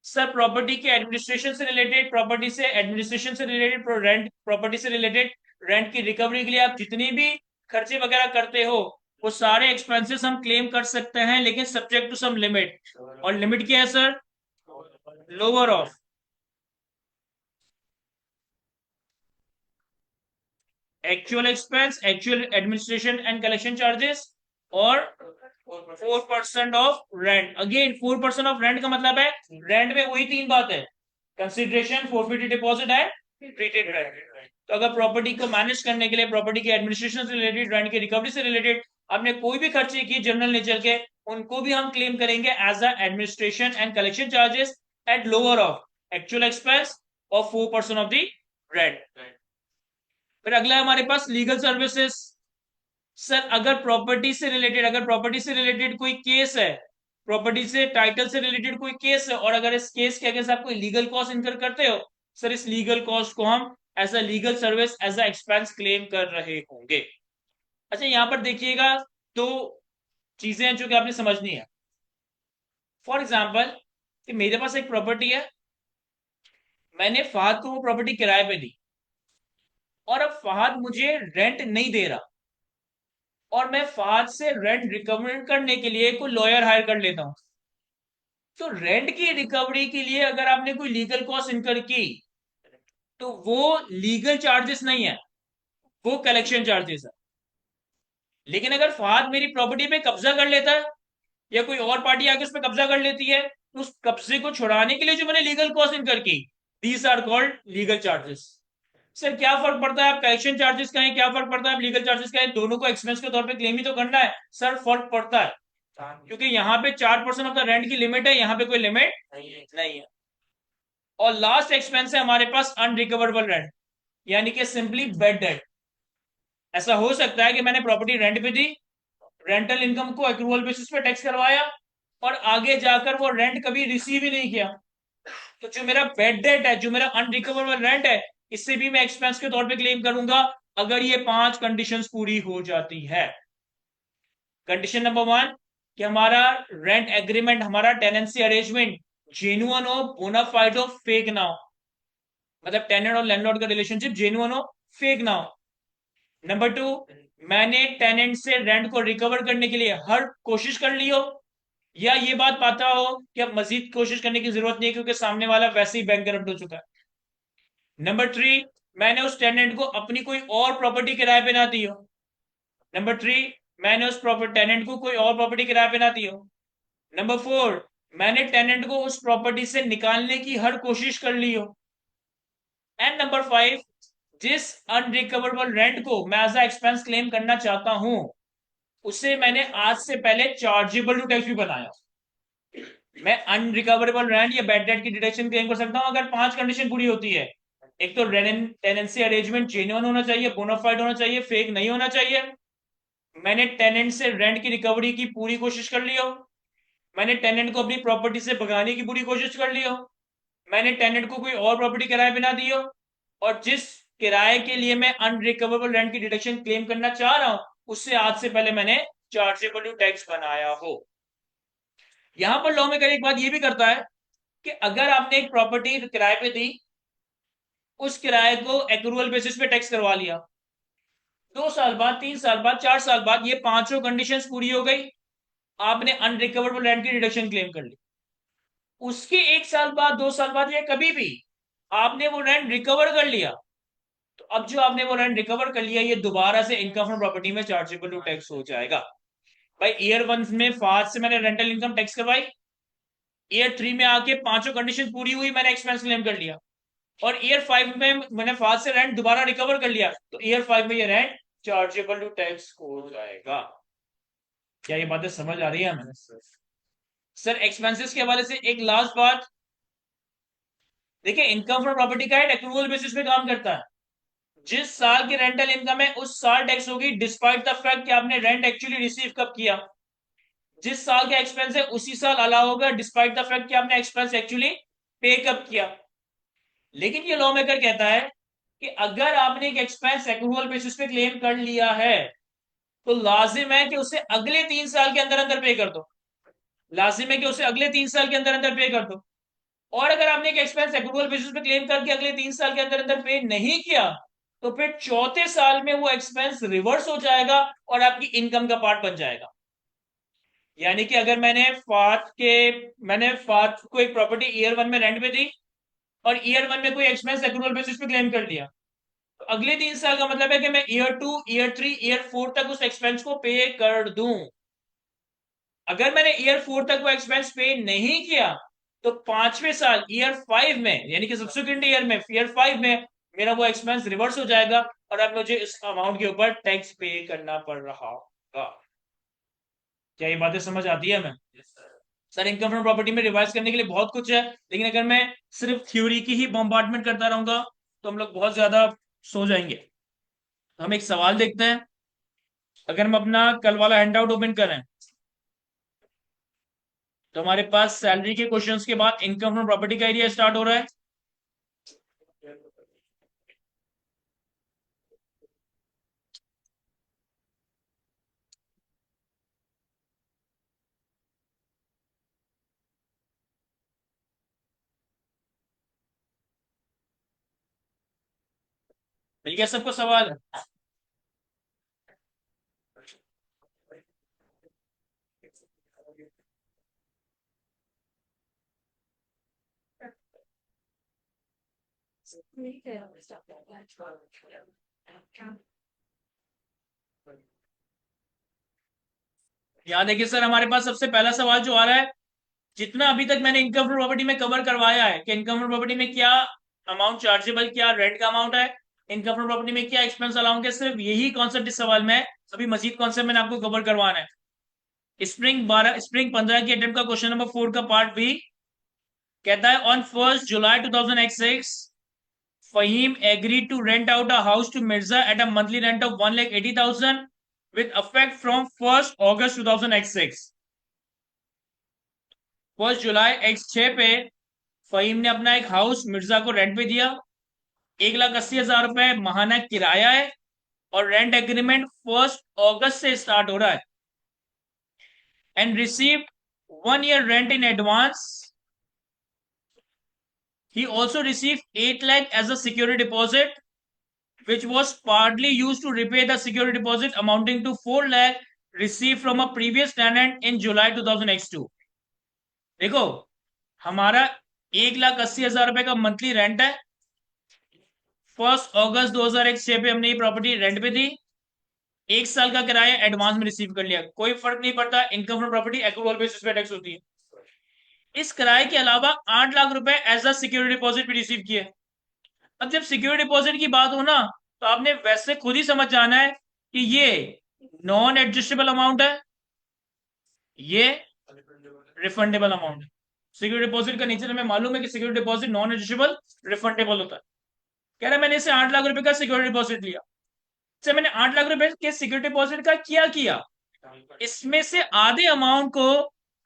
Sir property के एडमिनिस्ट्रेशन से रिलेटेड, प्रॉपर्टी से एडमिनिस्ट्रेशन से रिलेटेड, रेंट, प्रॉपर्टी से रिलेटेड रेंट की रिकवरी के लिए आप जितनी भी खर्चे वगैरह करते हो, वो सारे एक्सपेंसेस हम क्लेम कर सकते हैं, लेकिन सब्जेक्ट टू सम लिमिट। और लिमिट क्या है sir? Lower of actual expense, actual administration and collection charges, और 4% of rent. Again 4% of rent का मतलब है रेंट में वही तीन बात है, consideration, forfeited deposit and treated rent. तो अगर प्रॉपर्टी को मैनेज करने के लिए, प्रॉपर्टी के एडमिनिस्ट्रेशन से रिलेटेड, रेंट की रिकवरी से रिलेटेड आपने कोई भी खर्चे किए जनरल नेचर के, उनको भी हम क्लेम करेंगे as a administration and collection charges at lower of actual expense of 4% of the rent. फिर अगला है हमारे पास लीगल सर्विसेज। सर अगर प्रॉपर्टी से रिलेटेड, अगर प्रॉपर्टी से रिलेटेड कोई केस है, प्रॉपर्टी से टाइटल से रिलेटेड कोई केस है, और अगर इस केस के अगेंस्ट आप कोई लीगल कॉस्ट इनकर करते हो, सर इस लीगल कॉस्ट को हम as a legal service, as a expense claim कर रहे होंगे। अच्छा यहां पर देखिएगा दो चीजें हैं जो कि आपने समझनी है। फॉर एग्जाम्पल कि मेरे पास एक प्रॉपर्टी है, मैंने फहद को वो प्रॉपर्टी किराए पे दी, और अब फहद मुझे रेंट नहीं दे रहा, और मैं फहद से रेंट रिकवर करने के लिए कोई लॉयर हायर कर लेता हूं। तो रेंट की रिकवरी के लिए अगर आपने कोई लीगल कॉस्ट इनकर की, तो वो लीगल चार्जेस नहीं है, वो कलेक्शन चार्जेस है। लेकिन अगर फहद मेरी प्रॉपर्टी पे कब्जा कर लेता है, या कोई और पार्टी आके उस पर कब्जा कर लेती है, तो उस कब्जे को छुड़ाने के लिए जो मैंने लीगल कॉस्ट इनकर की, these are called legal charges. Sir क्या फर्क पड़ता है, आप कलेक्शन चार्जेस कहें, क्या फर्क पड़ता है आप लीगल चार्जेस कहें, दोनों को एक्सपेंस के तौर पे क्लेम ही तो करना है। सर फर्क पड़ता है, क्योंकि यहाँ पे 4% ऑफ द रेंट की लिमिट है, यहाँ पे कोई लिमिट नहीं है। और लास्ट एक्सपेंस है हमारे पास अनरिकवरेबल रेंट, यानी कि सिंपली बेड डेट। ऐसा हो सकता है कि मैंने प्रॉपर्टी रेंट पे दी, रेंटल इनकम को एक्रूवल बेसिस पे टैक्स करवाया, और आगे जाकर वो रेंट कभी रिसीव ही नहीं किया। तो जो मेरा बेड डेट है, जो मेरा अनरिकवरेबल रेंट है, इससे भी मैं एक्सपेंस के तौर पे क्लेम करूंगा, अगर ये 5 कंडीशंस पूरी हो जाती है। कंडीशन नंबर 1 कि हमारा रेंट एग्रीमेंट, हमारा टेनेंसी अरेंजमेंट जेन्युइन हो, बोनाफाइड हो, फेक ना हो। मतलब टेनेंट और लैंडलॉर्ड का रिलेशनशिप जेन्युइन हो, फेक ना हो। नंबर 2, मैंने टेनेंट से रेंट को रिकवर करने के लिए हर कोशिश कर ली हो, या ये बात पता हो कि अब मजीद कोशिश करने की जरूरत नहीं है क्योंकि सामने वाला वैसे ही बैंकरप्ट हो चुका है। नंबर 3, मैंने उस टेनेंट को अपनी कोई और प्रॉपर्टी किराए पे ना दी हो। नंबर 3, मैंने उस प्रॉपर्टी टेनेंट को कोई और प्रॉपर्टी किराए पे ना दी हो। नंबर 4, मैंने टेनेंट को उस प्रॉपर्टी से निकालने की हर कोशिश कर ली हो। एंड नंबर 5, जिस अनरिकवरेबल रेंट को मैं एज अ एक्सपेंस क्लेम करना चाहता हूं, उसे मैंने आज से पहले चार्जेबल टू टैक्स भी बनाया। मैं अनरिकवरेबल रेंट या बैड डेट की डिडक्शन क्लेम कर सकता हूं अगर 5 कंडीशन पूरी होती है। एक तो टेनेंसी अरेंजमेंट जेन्युइन होना चाहिए, बोनाफाइड होना चाहिए, फेक नहीं होना चाहिए, मैंने टेनेंट से रेंट की रिकवरी की पूरी कोशिश कर ली हो, मैंने टेनेंट को अपनी प्रॉपर्टी से भगाने की पूरी कोशिश कर ली हो, मैंने टेनेंट को कोई और प्रॉपर्टी किराए पे ना दी हो, और जिस किराए के लिए मैं अनरिकवरेबल रेंट की डिडक्शन क्लेम करना चाह रहा हूं, उससे आज से पहले मैंने चार्जेबल टैक्स बनाया हो। यहां पर लॉ मेकर एक बात ये भी करता है कि अगर आपने एक प्रॉपर्टी किराए पे दी, उस किराए को एक्रूअल बेसिस पे टैक्स करवा लिया, 2 साल बाद, 3 साल बाद, 4 साल बाद ये पांचों कंडीशंस पूरी हो गई, आपने अनरिकवरेबल रेंट की डिडक्शन क्लेम कर ली। उसके 1 साल बाद, 2 साल बाद, या कभी भी आपने वो रेंट रिकवर कर लिया, तो अब जो आपने वो रेंट रिकवर कर लिया, ये दोबारा से इनकम फ्रॉम प्रॉपर्टी में चार्जेबल टू टैक्स हो जाएगा। भाई ईयर 1 में फास्ट से मैंने रेंटल इनकम टैक्स करवाई, ईयर 3 में आके पांचों कंडीशन पूरी हुई, मैंने एक्सपेंस क्लेम कर लिया, और ईयर 5 में मैंने फास्ट से रेंट दोबारा रिकवर कर लिया, तो ईयर 5 में ये रेंट चार्जेबल टू टैक्स हो जाएगा। क्या ये बातें समझ आ रही है हमें? सर एक्सपेंसेस के हवाले से एक लास्ट बात, देखिए इनकम फ्रॉम प्रॉपर्टी का एक्रूवल बेसिस पे काम करता है। जिस साल की रेंटल इनकम है उस साल टैक्स होगी, डिस्पाइट द फैक्ट कि आपने रेंट एक्चुअली रिसीव कब किया। जिस साल का एक्सपेंस है उसी साल अलाउ होगा, डिस्पाइट द फैक्ट कि आपने एक्सपेंस एक्चुअली पे कब किया। लेकिन ये लॉ मेकर कहता है कि अगर आपने एक एक्सपेंस एक्रूवल बेसिस पे क्लेम कर लिया है, तो लाजिम है कि उसे अगले 3 साल के अंदर अंदर पे कर दो, लाजिम है कि उसे अगले 3 साल के अंदर अंदर पे कर दो। और अगर आपने एक एक्सपेंस एक्रूवल बेसिस पे क्लेम करके अगले 3 साल के अंदर अंदर पे नहीं किया, तो फिर चौथे साल में वो एक्सपेंस रिवर्स हो जाएगा और आपकी इनकम का पार्ट बन जाएगा। यानी कि अगर मैंने फात को एक प्रॉपर्टी ईयर 1 में रेंट पे दी, और ईयर 1 में कोई एक्सपेंस एक्रूवल बेसिस पे क्लेम कर लिया, तो अगले 3 साल का मतलब है कि मैं ईयर 2, ईयर 3, ईयर 4 तक उस एक्सपेंस को पे कर दूं। अगर मैंने ईयर 4 तक वो एक्सपेंस पे नहीं किया तो 5वें साल ईयर 5 में, यानी कि सब्सिक्वेंट ईयर में, ईयर 5 में मेरा वो एक्सपेंस रिवर्स हो जाएगा और अब मुझे इस अमाउंट के ऊपर टैक्स पे करना पड़ रहा होगा। क्या ये बातें समझ आती है? मैं सर इनकम फ्रॉम प्रॉपर्टी में रिवाइज करने के लिए बहुत कुछ है, लेकिन अगर मैं सिर्फ थ्योरी की ही बॉम्बार्डमेंट करता रहूंगा तो हम लोग बहुत ज्यादा सो जाएंगे। तो हम एक सवाल देखते हैं। अगर हम अपना कल वाला हैंडआउट ओपन करें तो हमारे पास सैलरी के क्वेश्चंस के बाद इनकम फ्रॉम प्रॉपर्टी का एरिया स्टार्ट हो रहा है। मिल गया सबको सवाल? यहाँ देखिए सर, हमारे पास सबसे पहला सवाल जो आ रहा है, जितना अभी तक मैंने इनकम फ्रॉम प्रॉपर्टी में कवर करवाया है कि इनकम फ्रॉम प्रॉपर्टी में क्या अमाउंट चार्जेबल, क्या रेंट का अमाउंट है, इनकम फ्रॉम प्रॉपर्टी में क्या एक्सपेंस अलाउंस है, सिर्फ यही कॉन्सेप्ट इस सवाल में है। अभी मजीद कॉन्सेप्ट मैंने आपको कवर करवाना है। स्प्रिंग 15 की अटेम्प्ट का क्वेश्चन नंबर 4 का पार्ट बी कहता है, on 1 July 2006 Fahim agreed to rent out a house to Mirza at a monthly rent of 1,80,000 with effect from 1st August 2006। 1 जुलाई x6 पे फहीम ने अपना एक हाउस मिर्जा को रेंट पे दिया। 1,80,000 रुपए महाना किराया है और रेंट एग्रीमेंट 1 अगस्त से स्टार्ट हो रहा है। And receive 1 year rent in advance. He also receive 8 lakh as a security deposit which was partly used to repay the security deposit amounting to 4 lakh received from a previous tenant in July 2002। देखो, हमारा 1,80,000 रुपए का monthly rent है। 1 अगस्त 2006 पे हमने ये property rent पे दी। 1 साल का किराया एडवांस में रिसीव कर लिया, कोई फर्क नहीं पड़ता, income from property accrual basis पे टैक्स होती है। इस किराए के अलावा 8 लाख रुपए एज अ सिक्योरिटी डिपॉजिट भी रिसीव किए। अब जब सिक्योरिटी डिपॉजिट की बात हो ना, तो आपने वैसे खुद ही समझ जाना है कि ये नॉन एडजस्टेबल अमाउंट है, ये रिफंडेबल अमाउंट है। सिक्योरिटी डिपॉजिट का नेचर हमें मालूम है कि security deposit non adjustable, refundable होता है। कह रहा है मैंने इसे 8 लाख रुपए का सिक्योरिटी डिपॉजिट लिया। से मैंने 8 लाख रुपए के सिक्योरिटी डिपॉजिट का क्या किया, इसमें से आधे अमाउंट को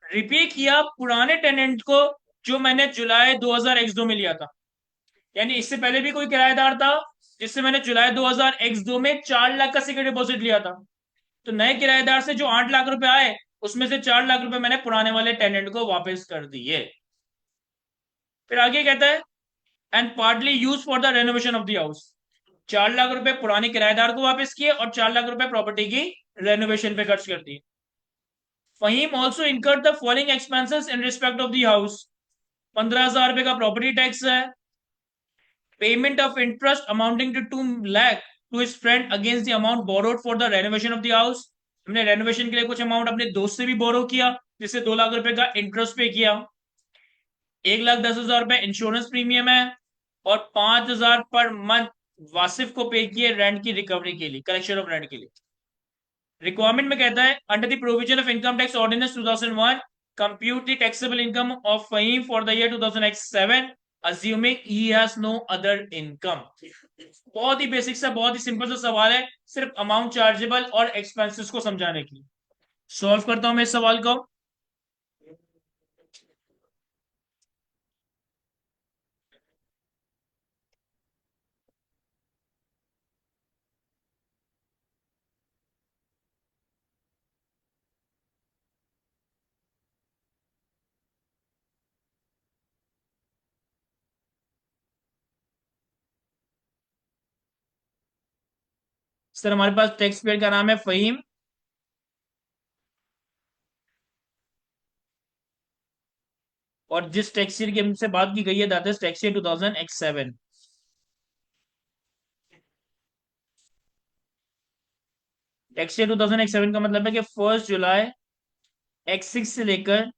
रिपे किया पुराने टेनेंट को, जो मैंने जुलाई 2002 में लिया था। यानी इससे पहले भी कोई किराएदार था जिससे मैंने जुलाई 2002 में 4 लाख का सिक्योरिटी डिपॉजिट लिया था। तो नए किराएदार से जो 8 लाख रुपए आए, उसमें से 4 लाख रुपए मैंने पुराने वाले टेनेंट को वापस कर दिए। फिर आगे कहता है, and partly use for the renovation of the house. 4 lakh रुपए पुराने किराएदार को वापस किए और 4 लाख रुपए प्रॉपर्टी की रेनोवेशन पे खर्च कर दिए। Fahim also incurred the following expenses in respect of the house. 15,000 रुपए का प्रॉपर्टी टैक्स है। Payment of interest amounting to 2 lakh to his friend against the amount borrowed for the renovation of the house. हमने renovation के लिए कुछ amount अपने दोस्त से भी बोरो किया, जिससे 2 लाख रुपए का इंटरेस्ट पे किया। 1,10,000 रुपए इंश्योरेंस प्रीमियम है और 5,000 पर मंथ वासिफ को पे किए रेंट की रिकवरी के लिए, कलेक्शन ऑफ रेंट के लिए। रिक्वायरमेंट में कहता है, under the provision of income tax ordinance 2001 compute the taxable income of Fahim for the year 2007 assuming he has no other income. बहुत ही बेसिक सा, बहुत ही सिंपल सा सवाल है, सिर्फ अमाउंट चार्जेबल और एक्सपेंसेस को समझाने के लिए। सॉल्व करता हूं मैं इस सवाल को। सर हमारे पास टैक्स पेयर का नाम है फहीम, और जिस टैक्स ईयर की हमसे बात की गई है that is tax year 2007। Tax year 2007 का मतलब है कि 1 जुलाई X6 से लेकर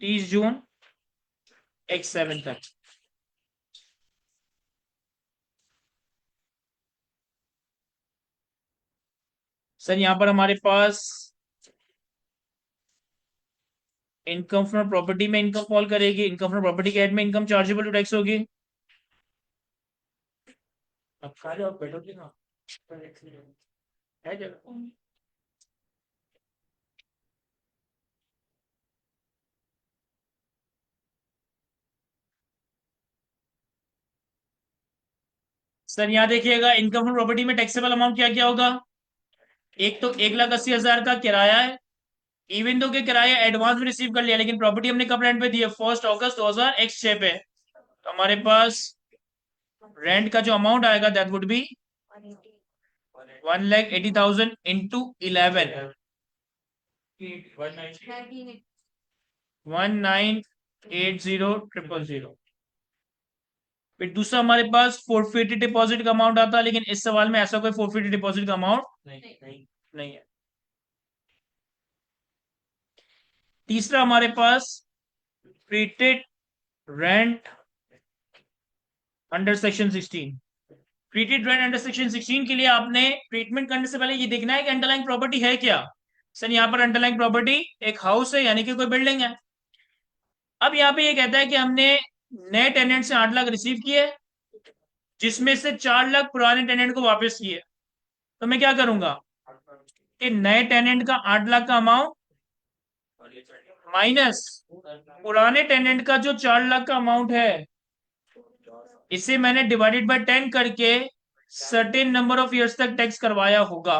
30 जून X7 तक। सर यहां पर हमारे पास इनकम फ्रॉम प्रॉपर्टी में इनकम फॉल करेगी, इनकम फ्रॉम प्रॉपर्टी के हेड में इनकम चार्जेबल टू टैक्स होगी। अब खा लो, आप बैठोगे ना, है जगह। सर यहाँ देखिएगा, इनकम फ्रॉम प्रॉपर्टी में टैक्सेबल अमाउंट क्या क्या होगा। एक तो 1,80,000 का किराया है, इवन दो के किराया एडवांस में रिसीव कर लिया, लेकिन प्रॉपर्टी हमने कब रेंट पे दी है, 1 अगस्त 2006 पे। तो हमारे पास रेंट का जो अमाउंट आएगा दैट वुड बी 1,80,000 इंटू 11, 1980,000। फिर दूसरा हमारे पास फोरफिट डिपॉजिट का अमाउंट आता है, लेकिन इस सवाल में ऐसा कोई फोरफिट डिपॉजिट का अमाउंट नहीं है। तीसरा हमारे पास treated rent under section 16। Treated rent under section 16 के लिए आपने ट्रीटमेंट करने से पहले ये देखना है कि अंडरलाइंग प्रॉपर्टी है क्या। सर यहाँ पर अंडरलाइंग प्रॉपर्टी एक हाउस है, यानी कि कोई बिल्डिंग है। अब यहाँ पे ये कहता है कि हमने नए टेनेंट से 8 लाख रिसीव किए, जिसमें से 4 लाख पुराने टेनेंट को वापस किए। तो मैं क्या करूंगा कि नए टेनेंट का 8 लाख का अमाउंट माइनस पुराने टेनेंट का जो 4 लाख का अमाउंट है, इसे मैंने डिवाइडेड बाय 10 करके सर्टेन नंबर ऑफ इयर्स तक टैक्स करवाया होगा।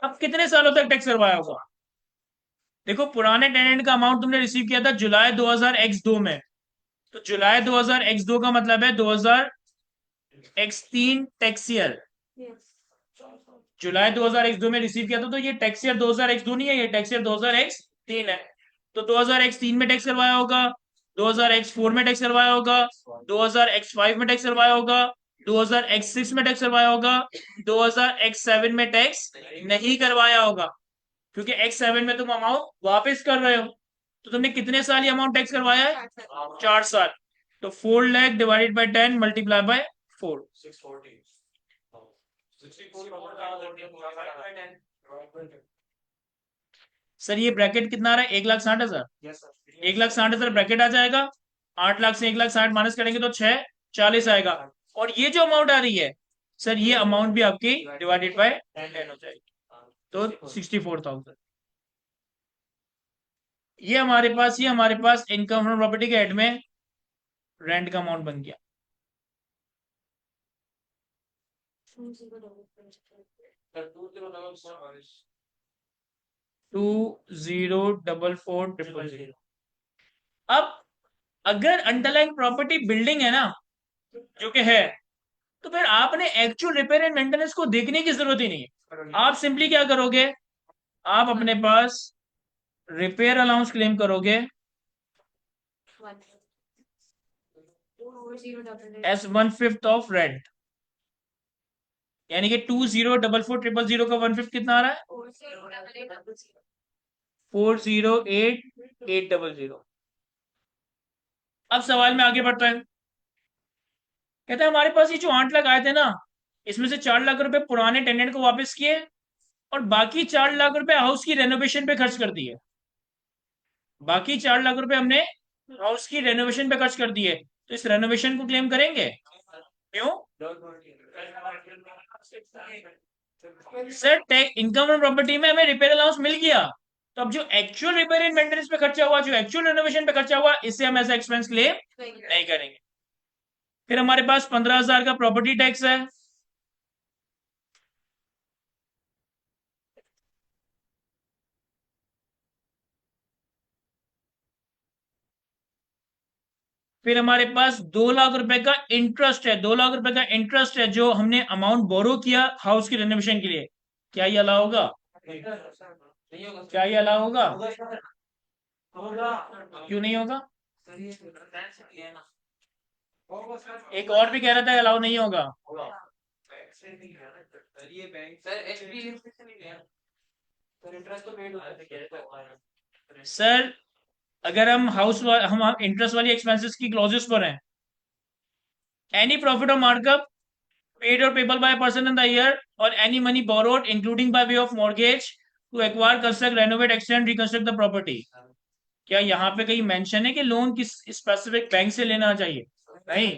अब कितने सालों तक टैक्स करवाया होगा। देखो, पुराने टेनेंट का अमाउंट तुमने रिसीव किया था जुलाई 2000 X2 में, तो जुलाई 2000 X2 का मतलब है 2000 X3 टैक्स ईयर। जुलाई 2000 X2 में रिसीव किया था, तो ये टैक्स ईयर 2000 X2 नहीं है, ये टैक्स ईयर 2000 X3 है। तो 2000 X3 में टैक्स करवाया होगा, 2000 X4 में टैक्स करवाया होगा, 2000 X5 में टैक्स करवाया होगा, 2000 X6 में टैक्स करवाया होगा, 2000 X7 में टैक्स नहीं करवाया होगा, क्योंकि X7 में तुम अमाउंट वापस कर रहे हो। तो तुमने कितने साल ये अमाउंट टैक्स करवाया है, 4 साल। तो 4 lakh divided by 10 multiply by 4। Sir ये ब्रैकेट कितना आ रहा है, 1,60,000। 1,60,000 ब्रैकेट आ जाएगा, 8 लाख से 1,60,000 माइनस करेंगे तो 6,40 आएगा। और ये जो अमाउंट आ रही है सर, ये अमाउंट भी आपकी डिवाइडेड बाय 10 हो जाएगी, तो 64,000। ये हमारे पास इनकम फ्रॉम प्रॉपर्टी के हेड में रेंट का अमाउंट बन गया। 2044,000। अब अगर अंडरलाइंग प्रॉपर्टी बिल्डिंग है ना, जो कि है, तो फिर आपने एक्चुअल रिपेयर एंड मेंटेनेंस को देखने की जरूरत ही नहीं है। आप सिंपली क्या करोगे, आप अपने पास रिपेयर अलाउंस क्लेम करोगे एस 1/5 ऑफ रेंट, यानी कि 2044,000 का 1/5 कितना आ रहा है, 408,800। अब सवाल में आगे बढ़ता है, कहता है हमारे पास ये जो 8 लाख आए थे ना, इसमें से 4 लाख रुपए पुराने टेनेंट को वापस किए, और बाकी 4 लाख रुपए हाउस की रेनोवेशन पे खर्च कर दिए। बाकी 4 लाख रुपए हमने हाउस की रेनोवेशन पे खर्च कर दिए, तो इस रेनोवेशन को क्लेम करेंगे। क्यों सर, इनकम ऑन प्रॉपर्टी में हमें रिपेयर अलाउंस मिल गया, तो अब जो एक्चुअल रिपेयर एंड मेंटेनेंस पे खर्चा हुआ, जो एक्चुअल रेनोवेशन पे खर्चा हुआ, इससे हम ऐसा एक्सपेंस क्लेम नहीं करेंगे। फिर हमारे पास 15,000 का प्रॉपर्टी टैक्स है। फिर हमारे पास 2 लाख रुपए का इंटरेस्ट है, 2 लाख रुपए का इंटरेस्ट है जो हमने अमाउंट बोरो किया हाउस की रेनोवेशन के लिए। क्या ये अलाउ होगा, क्या ये अलाउ होगा, क्यों नहीं होगा। एक और भी कह रहा था अलाउ नहीं होगा। ये बैंक सर एक्सपीरियंस से नहीं गया सर इंटरेस्ट तो पेड होता है सर अगर हम इंटरेस्ट वाली एक्सपेंसेस की क्लॉजेस पर हैं, एनी प्रॉफिट और markup paid or payable by a person in the year or any money borrowed including by way of mortgage to acquire, construct, renovate, extend, reconstruct the property. क्या यहाँ पे कहीं mention है कि loan किस specific bank से लेना चाहिए? नहीं।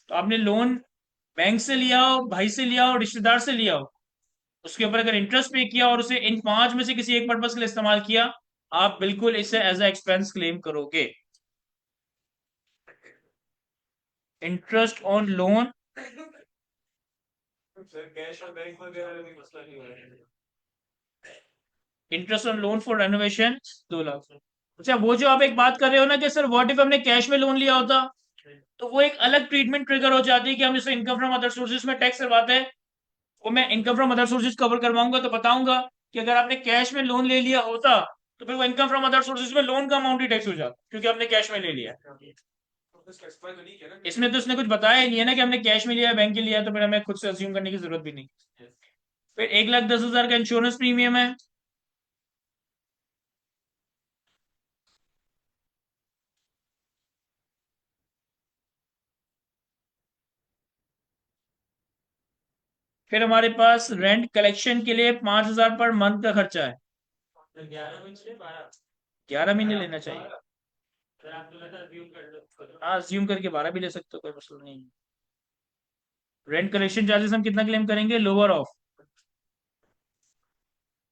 तो आपने लोन बैंक से लिया हो, भाई से लिया हो, रिश्तेदार से लिया हो, उसके ऊपर अगर इंटरेस्ट पे किया और उसे इन पांच में से किसी एक पर्पज के लिए इस्तेमाल किया, आप बिल्कुल इसे एज ए एक्सपेंस क्लेम करोगे। Interest on loan, sir cash और बैंक वगैरह में मसला नहीं हो रहा है interest on loan for renovation 2 lakh. अच्छा, वो जो आप एक बात कर रहे हो ना कि सर व्हाट इफ हमने कैश में लोन लिया होता, तो वो एक अलग ट्रीटमेंट ट्रिगर हो जाती है कि हम इसे इनकम फ्रॉम अदर सोर्सेज में टैक्स करवाते हैं। वो मैं income from other sources cover करवाऊंगा तो बताऊंगा कि अगर आपने कैश में लोन ले लिया होता तो फिर वो इनकम फ्रॉम अदर सोर्सेज में लोन का अमाउंट ही टैक्स हो जाता, क्योंकि आपने कैश में ले लिया। इसमें तो उसने कुछ बताया ही नहीं है ना कि हमने कैश में लिया बैंक के लिया, तो फिर हमें खुद से अज्यूम करने की जरूरत भी नहीं। फिर 1,10,000 का इंश्योरेंस प्रीमियम है। फिर हमारे पास रेंट कलेक्शन के लिए 5,000 पर मंथ का खर्चा है। 11 महीने लेना चाहिए। हाँ, अज्यूम करके 12 भी ले सकते हो, कोई मसला नहीं है। रेंट कलेक्शन चार्जेस हम कितना क्लेम करेंगे? Lower of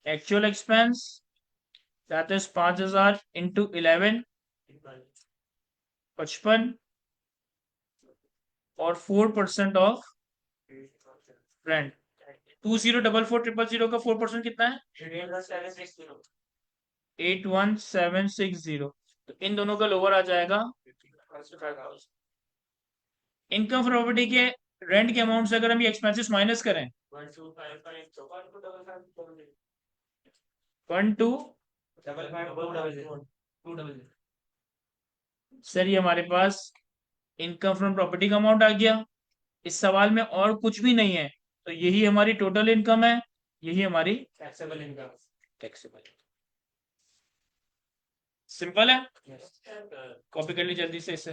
actual expense, that is 5,000 into 11, 55, और 4% ऑफ रेंट। 20,44,000 का 4% कितना है? 81,760। तो इन दोनों का लोअर आ जाएगा। इनकम प्रॉपर्टी के रेंट के अमाउंट से अगर हम ये एक्सपेंसेस माइनस करें, 1,2, सर ये हमारे पास इनकम फ्रॉम प्रॉपर्टी का अमाउंट आ गया। इस सवाल में और कुछ भी नहीं है, तो यही हमारी टोटल इनकम है, यही हमारी टैक्सेबल इनकम। टैक्सेबल, सिंपल है। कॉपी कर ली जल्दी से इसे।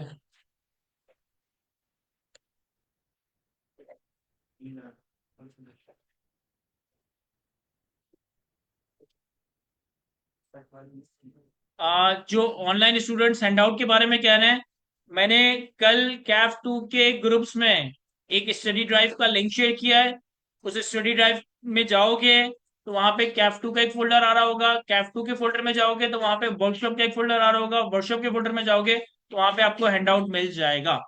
जो ऑनलाइन स्टूडेंट्स हैंडआउट के बारे में कह रहे हैं, मैंने कल कैफ 2 के ग्रुप्स में एक स्टडी ड्राइव का लिंक शेयर किया है। उस स्टडी ड्राइव में जाओगे तो वहां पे कैफ 2 का एक फोल्डर आ रहा होगा, कैफ 2 के फोल्डर में जाओगे तो वहां पे वर्कशॉप का एक फोल्डर आ रहा होगा, वर्कशॉप के फोल्डर में जाओगे तो वहां पे आपको हैंडआउट मिल जाएगा।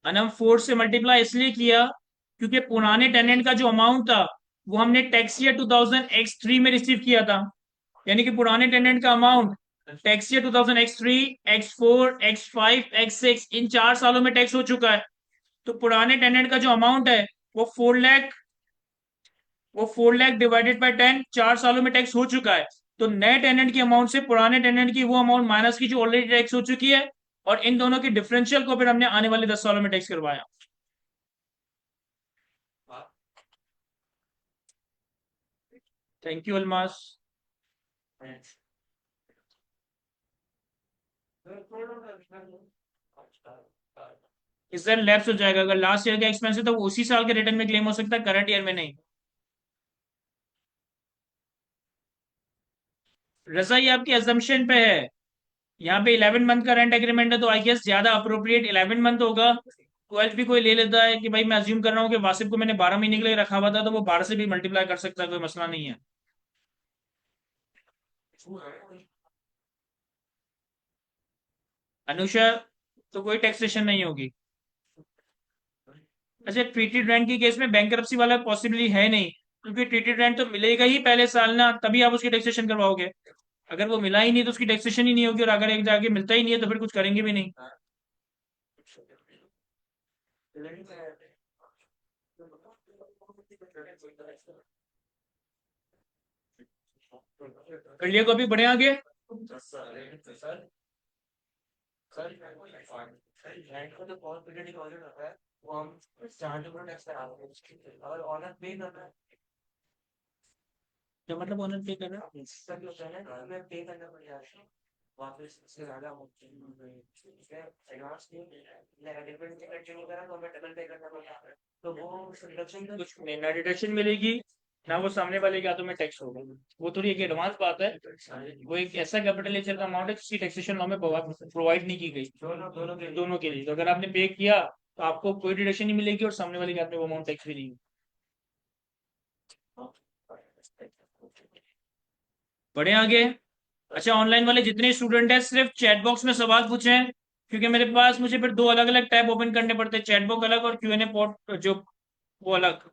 अनम 4 से मल्टीप्लाई इसलिए किया क्योंकि पुराने टेनेंट का जो अमाउंट था वो हमने टैक्स ईयर 2000 X3 में रिसीव किया था। यानी कि पुराने टेनेंट का amount tax year 2000 X3, X4, X5, X6 इन 4 सालों में टैक्स हो चुका है। तो पुराने टेनेंट का जो अमाउंट है वो 4 लाख डिवाइडेड बाय 10, 4 सालों में टैक्स हो चुका है। तो नए टेनेंट की अमाउंट से पुराने टेनेंट की वो अमाउंट माइनस की जो ऑलरेडी टैक्स हो चुकी है, और इन दोनों की डिफरेंशियल को फिर हमने आने वाले 10 सालों में टैक्स करवाया। Thank you Almas. इस तरह लैप्स हो जाएगा। अगर लास्ट ईयर का एक्सपेंस है तो वो उसी साल के रिटर्न में क्लेम हो सकता है, करंट ईयर में नहीं। रजा, ये आपकी अजम्पशन पे है। यहाँ पे 11 मंथ का रेंट एग्रीमेंट है तो आई गेस ज्यादा अप्रोप्रिएट 11 मंथ होगा। 12 भी कोई ले लेता है कि भाई मैं अज्यूम कर रहा हूँ कि वासिफ को मैंने 12 महीने के लिए रखा हुआ था, तो वो 12 से भी मल्टीप्लाई कर सकता है, कोई मसला नहीं है। अनुषा, तो कोई टैक्सेशन नहीं होगी। अच्छा, ट्रीटेड रेंट की केस में बैंकरप्सी वाला पॉसिबली है नहीं, क्योंकि ट्रीटेड रेंट तो मिलेगा ही पहले साल ना, तभी आप उसकी टैक्सेशन करवाओगे। अगर वो मिला ही नहीं तो उसकी टैक्सेशन ही नहीं होगी, और अगर एक जाके मिलता ही नहीं है तो फिर कुछ करेंगे भी नहीं। कर लिया कॉपी, बढ़े आगे। सर रेंट का तो बहुत पीरियड डिपॉजिट होता है, वो हम स्टार्ट में टैक्स करा देंगे, और ऑनर पे करना है। क्या मतलब ऑनर पे कर रहा है? सर क्या होता है ना, हमें पे करना पड़ जाता है वापस, इससे ज्यादा अमाउंट ठीक है, एडवांस नेगेटिव कंटिन्यू करा तो हमें डबल पे करना पड़ता है, तो वो रिडक्शन का कुछ नहीं, ना डिडक्शन मिलेगी ना वो सामने वाले के हाथों में टैक्स होगा। वो थोड़ी एक एडवांस बात है, वो एक ऐसा कैपिटल का अमाउंट है जिसकी टैक्सेशन लॉ में प्रोवाइड नहीं की गई दोनों के लिए। तो अगर आपने पे किया तो आपको कोई डिडक्शन नहीं मिलेगी और सामने वाले के हाथ में वो अमाउंट टैक्स भी नहीं। बढ़े आगे। अच्छा, ऑनलाइन वाले जितने स्टूडेंट हैं सिर्फ चैट बॉक्स में सवाल पूछें, क्योंकि मेरे पास मुझे फिर दो अलग अलग टैब ओपन करने पड़ते हैं, चैट बॉक्स अलग और Q&A पॉट जो वो अलग।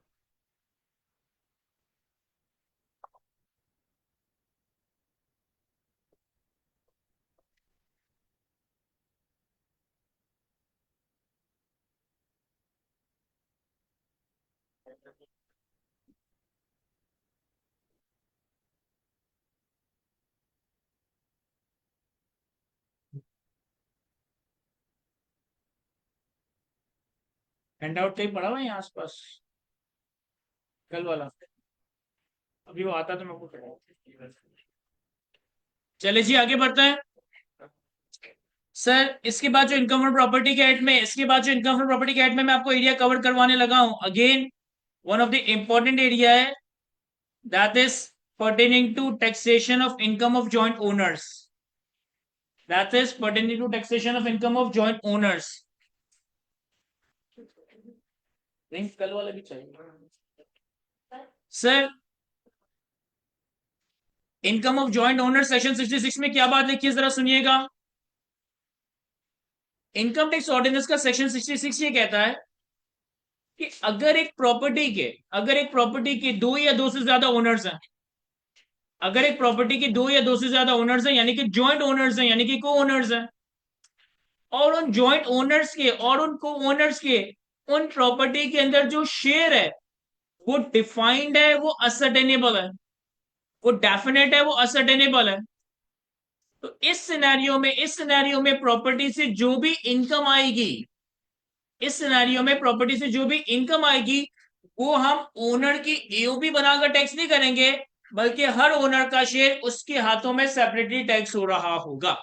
हैंडआउट कहीं पड़ा हुआ है यहाँ आसपास, कल वाला? अभी वो आता तो मैं आपको चले जी आगे बढ़ते हैं। सर इसके बाद जो इनकम फ्रॉम प्रॉपर्टी के एक्ट में, इसके बाद जो इनकम फ्रॉम प्रॉपर्टी के एक्ट में मैं आपको एरिया कवर करवाने लगा हूं, again one of the important area है, that is pertaining to taxation of income of joint owners, that is pertaining to taxation of income of joint owners। नहीं, कल वाला भी चाहिए sir. Income of joint owner section 66 में क्या बात लिखी है जरा सुनिएगा। इनकम टैक्स ऑर्डिनेंस का सेक्शन 66 ये कहता है कि अगर एक प्रॉपर्टी के दो या दो से ज्यादा ओनर्स हैं, अगर एक प्रॉपर्टी के दो या दो से ज्यादा ओनर्स हैं यानी कि जॉइंट ओनर्स हैं यानी कि को ओनर्स हैं, और उन जॉइंट ओनर्स के और उन को ओनर्स के उन प्रॉपर्टी के अंदर जो शेयर है वो डिफाइंड है, वो असर्टेनेबल है, वो डेफिनेट है, वो असर्टेनेबल है। तो इस सिनेरियो में प्रॉपर्टी से जो भी इनकम आएगी, इस सिनेरियो में प्रॉपर्टी से जो भी इनकम आएगी वो हम ओनर की एओबी बनाकर टैक्स नहीं करेंगे, बल्कि हर ओनर का शेयर उसके हाथों में सेपरेटली टैक्स हो रहा होगा।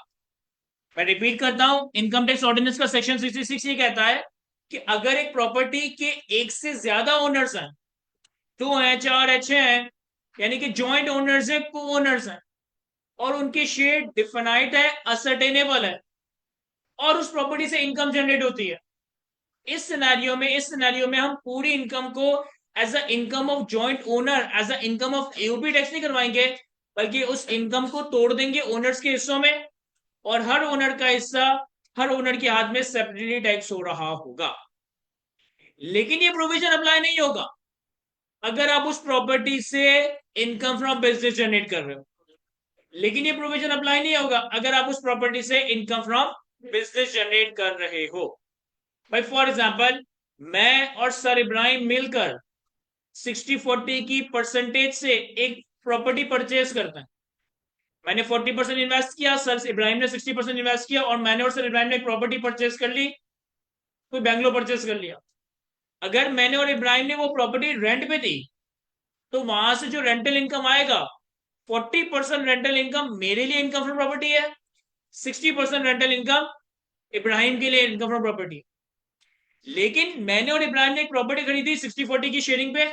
मैं रिपीट करता हूं, इनकम टैक्स ऑर्डिनेंस का सेक्शन 66 ये कहता है कि अगर एक प्रॉपर्टी के एक से ज्यादा ओनर्स हैं, दो हैं, चार है, छह हैं, यानी कि जॉइंट ओनर्स हैं, को ओनर्स हैं, और उनके शेयर डिफाइंड है, असर्टेनेबल है, और उस प्रॉपर्टी से इनकम जनरेट होती है, इस सिनेरियो में हम पूरी इनकम को as a income of joint owner, as a income of AOP tax नहीं करवाएंगे, बल्कि उस इनकम को तोड़ देंगे ओनर्स के हिस्सों में, और हर ओनर का हिस्सा हर ओनर के हाथ में सेपरेटली टैक्स हो रहा होगा। लेकिन ये प्रोविजन अप्लाई नहीं होगा अगर आप उस प्रॉपर्टी से इनकम फ्रॉम बिजनेस जनरेट कर रहे हो। लेकिन ये प्रोविजन अप्लाई नहीं होगा अगर आप उस प्रॉपर्टी से इनकम फ्रॉम बिजनेस जनरेट कर रहे हो। भाई फॉर एग्जांपल, मैं और सर इब्राहिम मिलकर 60-40 की परसेंटेज से एक प्रॉपर्टी परचेज करते हैं। मैंने 40% इन्वेस्ट किया, सर इब्राहिम ने 60% इन्वेस्ट किया, और मैंने और सर इब्राहिम ने एक प्रॉपर्टी परचेज कर ली, कोई बैंगलोर परचेज कर लिया। अगर मैंने और इब्राहिम ने वो प्रॉपर्टी रेंट पे दी तो वहां से जो रेंटल इनकम आएगा, 40% रेंटल इनकम मेरे लिए इनकम फ्रॉम प्रॉपर्टी है, 60% रेंटल इनकम इब्राहिम के लिए इनकम फ्रॉम प्रॉपर्टी। लेकिन मैंने और इब्राहिम ने एक प्रॉपर्टी खरीदी 60-40 की शेयरिंग पे,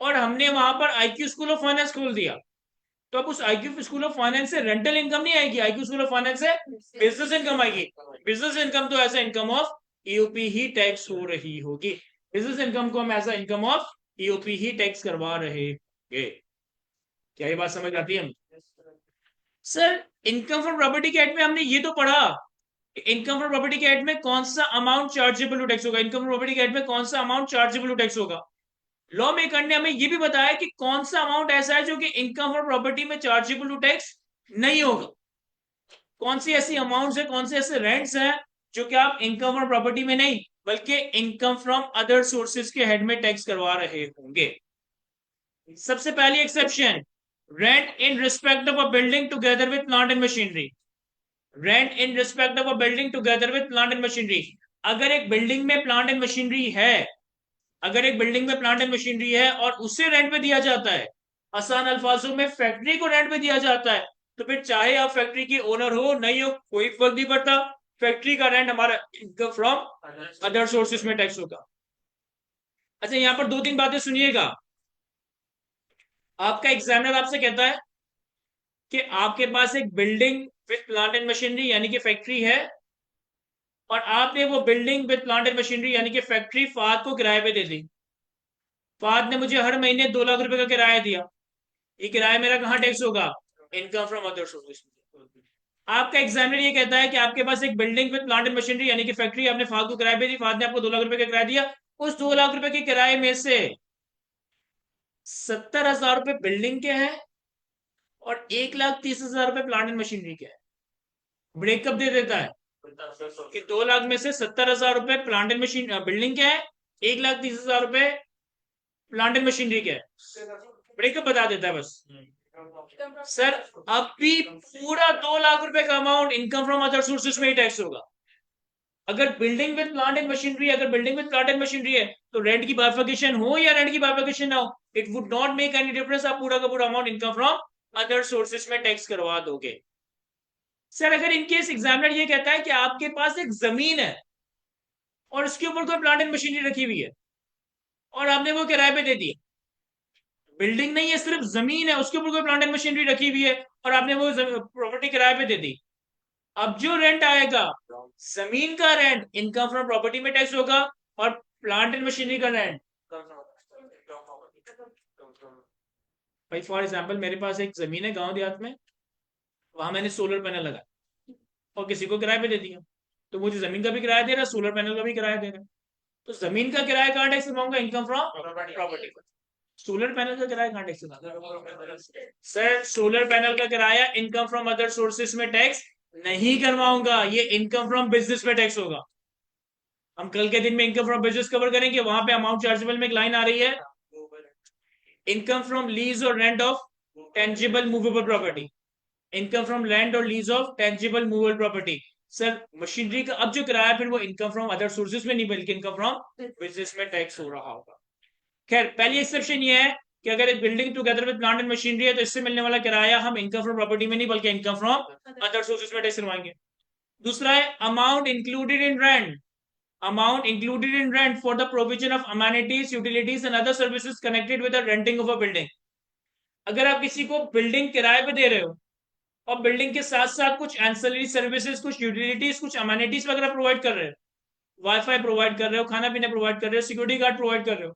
और हमने वहां पर आईक्यू स्कूल ऑफ फाइनेंस खोल दिया। तो अब उस आईक्यू स्कूल ऑफ फाइनेंस से रेंटल इनकम नहीं आएगी, आईक्यू स्कूल ऑफ फाइनेंस से बिजनेस इनकम आएगी। बिजनेस इनकम तो ऐसा income of EOP he tax हो रही होगी, बिजनेस इनकम को हम ऐसा income of EOP he tax करवा रहे हैं। क्या ये बात समझ आती है? सर इनकम फ्रॉम प्रॉपर्टी के एक्ट में हमने ये तो पढ़ा, इनकम फ्रॉम प्रॉपर्टी के एक्ट में कौन सा अमाउंट चार्जेबल टू टैक्स होगा, इनकम फ्रॉम प्रॉपर्टी के एक्ट में कौन सा अमाउंट चार्जेबल टू टैक्स होगा। लॉ मेकर ने हमें ये भी बताया कि कौन सा अमाउंट ऐसा है जो कि इनकम फ्रॉम प्रॉपर्टी में चार्जेबल टू टैक्स नहीं होगा। कौन सी ऐसी अमाउंट्स है, कौन से ऐसे रेंट्स हैं जो कि आप इनकम फ्रॉम प्रॉपर्टी में नहीं बल्कि इनकम फ्रॉम अदर सोर्सेज के हेड में टैक्स करवा रहे होंगे। सबसे पहली exception, rent in respect of a building together with plant and machinery. Rent in respect of a building together with plant and machinery. अगर एक बिल्डिंग में प्लांट एंड मशीनरी है, अगर एक बिल्डिंग में प्लांट एंड मशीनरी है और उसे रेंट पे दिया जाता है, आसान अल्फाजों में फैक्ट्री को रेंट पे दिया जाता है, तो फिर चाहे आप फैक्ट्री की ओनर हो नहीं हो कोई फर्क नहीं पड़ता, फैक्ट्री का रेंट हमारा इनकम फ्रॉम अदर सोर्सेज में टैक्स होगा। अच्छा यहां पर दो तीन बातें सुनिएगा। आपका एग्जामिनर आपसे कहता है कि आपके पास एक building with plant and machinery यानी कि फैक्ट्री है, और आपने वो building with plant and machinery यानी कि फैक्ट्री फाद को किराए पे दे दी। फाद ने मुझे हर महीने 2 लाख रुपए का किराया दिया, ये किराया मेरा कहाँ टैक्स होगा? Income from other sources. आपका एग्जामिनर ये कहता है कि आपके पास एक building with plant and machinery यानी कि फैक्ट्री आपने फाद को किराए पे दी, फाद ने आपको 2 लाख रुपए का किराया दिया, उस 2 लाख रुपए के किराए में से 70,000 रुपए बिल्डिंग के हैं और 1,30,000 रुपए प्लांट एंड मशीनरी के हैं। ब्रेकअप दे देता है कि 2 लाख में से 70,000 रुपए प्लांट एंड मशीन बिल्डिंग के हैं, 1,30,000 रुपए प्लांट एंड मशीनरी के हैं। ब्रेकअप बता देता है बस। सर अब भी पूरा 2 लाख रुपए का amount income from other sources में ही टैक्स होगा। अगर building with plant and machinery, अगर building with plant and machinery है तो रेंट की बाइफर्केशन हो या रेंट की बाइफर्केशन ना हो, it would not make any difference, आप पूरा का पूरा amount income from other sources में टैक्स करवा दोगे। सर अगर इनकेस एग्जामिनर ये कहता है कि आपके पास एक जमीन है और इसके ऊपर कोई प्लांट एंड मशीनरी रखी हुई है और आपने वो किराए पे दे दी, बिल्डिंग नहीं है सिर्फ जमीन है उसके ऊपर कोई प्लांट एंड मशीनरी रखी हुई है और आपने वो प्रॉपर्टी किराए पे दे दी, अब जो रेंट आएगा जमीन का रेंट इनकम फ्रॉम प्रॉपर्टी में टैक्स होगा और प्लांट एंड मशीनरी का रेंट, भाई फॉर एग्जांपल मेरे पास एक जमीन है गांव देहात में, वहां मैंने सोलर पैनल लगाया और किसी को किराए पे दे दिया, तो मुझे जमीन का भी किराया दे रहा है, सोलर पैनल का भी किराया दे रहा है, तो जमीन का किराया कहाँ टैक्स करवाऊंगा? Income from property. Solar panel का किराया कहाँ टैक्स करवाऊंगा? सर सोलर पैनल का किराया इनकम फ्रॉम अदर सोर्सेज में टैक्स नहीं करवाऊंगा, ये इनकम फ्रॉम बिजनेस में टैक्स होगा। हम कल के दिन में इनकम फ्रॉम बिजनेस कवर करेंगे, वहां पे अमाउंट चार्जेबल में एक लाइन आ रही है, इनकम फ्रॉम लीज और rent of tangible movable property, income from land और lease of tangible movable property. Sir machinery का अब जो किराया फिर वो इनकम फ्रॉम अदर सोर्सेज में नहीं बल्कि इनकम फ्रॉम बिजनेस में टैक्स हो रहा होगा। खैर पहली एक्सेप्शन ये है कि अगर एक building together with plant and machinery है तो इससे मिलने वाला किराया हम इनकम फ्रॉम प्रॉपर्टी में नहीं बल्कि इनकम फ्रॉम अदर सोर्सेज में टैक्स करवाएंगे। दूसरा है amount included in rent, amount included in rent for the provision of amenities, utilities and other services connected with the renting of a building। अगर आप किसी को बिल्डिंग किराए पे दे रहे हो और बिल्डिंग के साथ साथ कुछ एंसिलरी सर्विसेज, कुछ यूटिलिटीज, कुछ अमेनिटीज वगैरह प्रोवाइड कर रहे हो, वाईफाई प्रोवाइड कर रहे हो, खाना पीना प्रोवाइड कर रहे हो, सिक्योरिटी गार्ड प्रोवाइड कर रहे हो,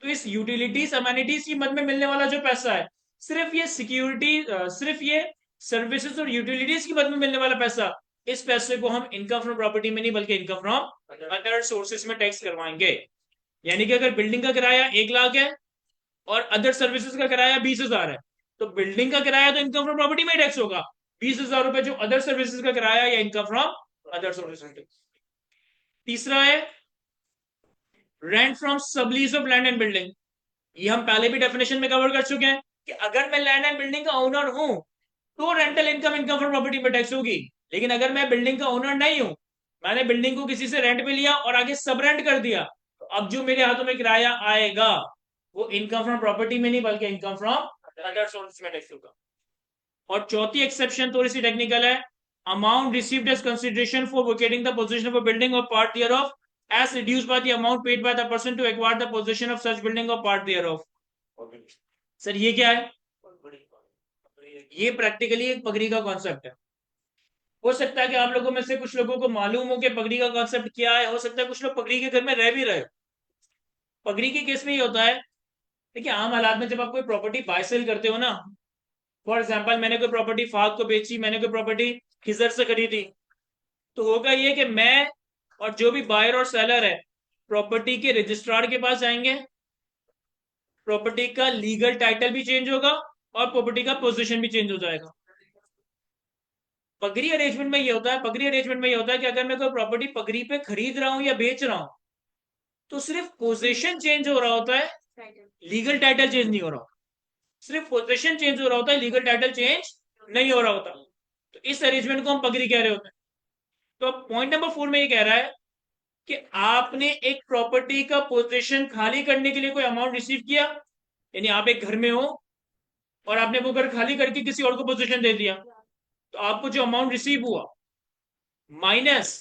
तो इस यूटिलिटीज अमेनिटीज की मद में मिलने वाला जो पैसा है, सिर्फ ये सिक्योरिटी, सिर्फ ये सर्विसेज और यूटिलिटीज की मद में मिलने वाला पैसा, इस पैसे को हम इनकम फ्रॉम प्रॉपर्टी में नहीं बल्कि इनकम फ्रॉम अदर सोर्सेज में टैक्स करवाएंगे। यानी कि अगर बिल्डिंग का किराया 1 लाख है और अदर सर्विसेज का किराया 20,000 है, तो बिल्डिंग का किराया तो इनकम फ्रॉम प्रॉपर्टी में टैक्स होगा, 20,000 रुपए जो अदर सर्विसेज का किराया या इनकम फ्रॉम अदर सोर्सेज। तीसरा है rent from sublease of land and building. ये हम पहले भी डेफिनेशन में कवर कर चुके हैं कि अगर मैं लैंड एंड बिल्डिंग का ओनर हूं तो rental income income from property में टैक्स होगी, लेकिन अगर मैं बिल्डिंग का ओनर नहीं हूं, मैंने बिल्डिंग को किसी से रेंट पे लिया और आगे सब रेंट कर दिया, तो अब जो मेरे हाथों में किराया आएगा वो इनकम फ्रॉम प्रॉपर्टी में नहीं बल्कि इनकम फ्रॉम अदर सोर्स में टैक्स होगा। और चौथी एक्सेप्शन थोड़ी सी टेक्निकल है, amount received as consideration for vacating the position of a building और part thereof as reduced by the amount paid by the person to acquire the possession of such building or part thereof। Sir ये क्या है? ये practically एक पगड़ी का concept है। हो सकता है कि आप लोगों में से कुछ लोगों को मालूम हो कि पगड़ी का कॉन्सेप्ट क्या है, हो सकता है कुछ लोग पगड़ी के घर में रह भी रहे हो। पगड़ी के केस में ये होता है, देखिए आम हालात में जब आप कोई प्रॉपर्टी बाय सेल करते हो ना, फॉर एग्जाम्पल मैंने कोई प्रॉपर्टी फाग को बेची, मैंने कोई प्रॉपर्टी खिजर से खरीदी, तो होगा ये कि मैं और जो भी बायर और सेलर है प्रॉपर्टी के रजिस्ट्रार के पास जाएंगे, प्रॉपर्टी का लीगल टाइटल भी चेंज होगा और प्रॉपर्टी का पोजीशन भी चेंज हो जाएगा। पगड़ी अरेंजमेंट में ये होता है, पगड़ी अरेंजमेंट में ये होता है कि अगर मैं कोई प्रॉपर्टी पगड़ी पे खरीद रहा हूं या बेच रहा हूं, तो सिर्फ पोजीशन चेंज हो रहा होता है, लीगल टाइटल चेंज नहीं हो रहा। सिर्फ पोजीशन चेंज हो रहा होता है, लीगल टाइटल चेंज नहीं हो रहा होता। तो इस अरेंजमेंट को हम पगड़ी कह रहे होते हैं। तो अब पॉइंट नंबर 4 में ये कह रहा है कि आपने एक प्रॉपर्टी का पोजीशन खाली करने के लिए कोई अमाउंट रिसीव किया, यानी आप एक घर में हो और आपने वो घर खाली करके किसी और को पोजीशन दे दिया, तो आपको जो अमाउंट रिसीव हुआ माइनस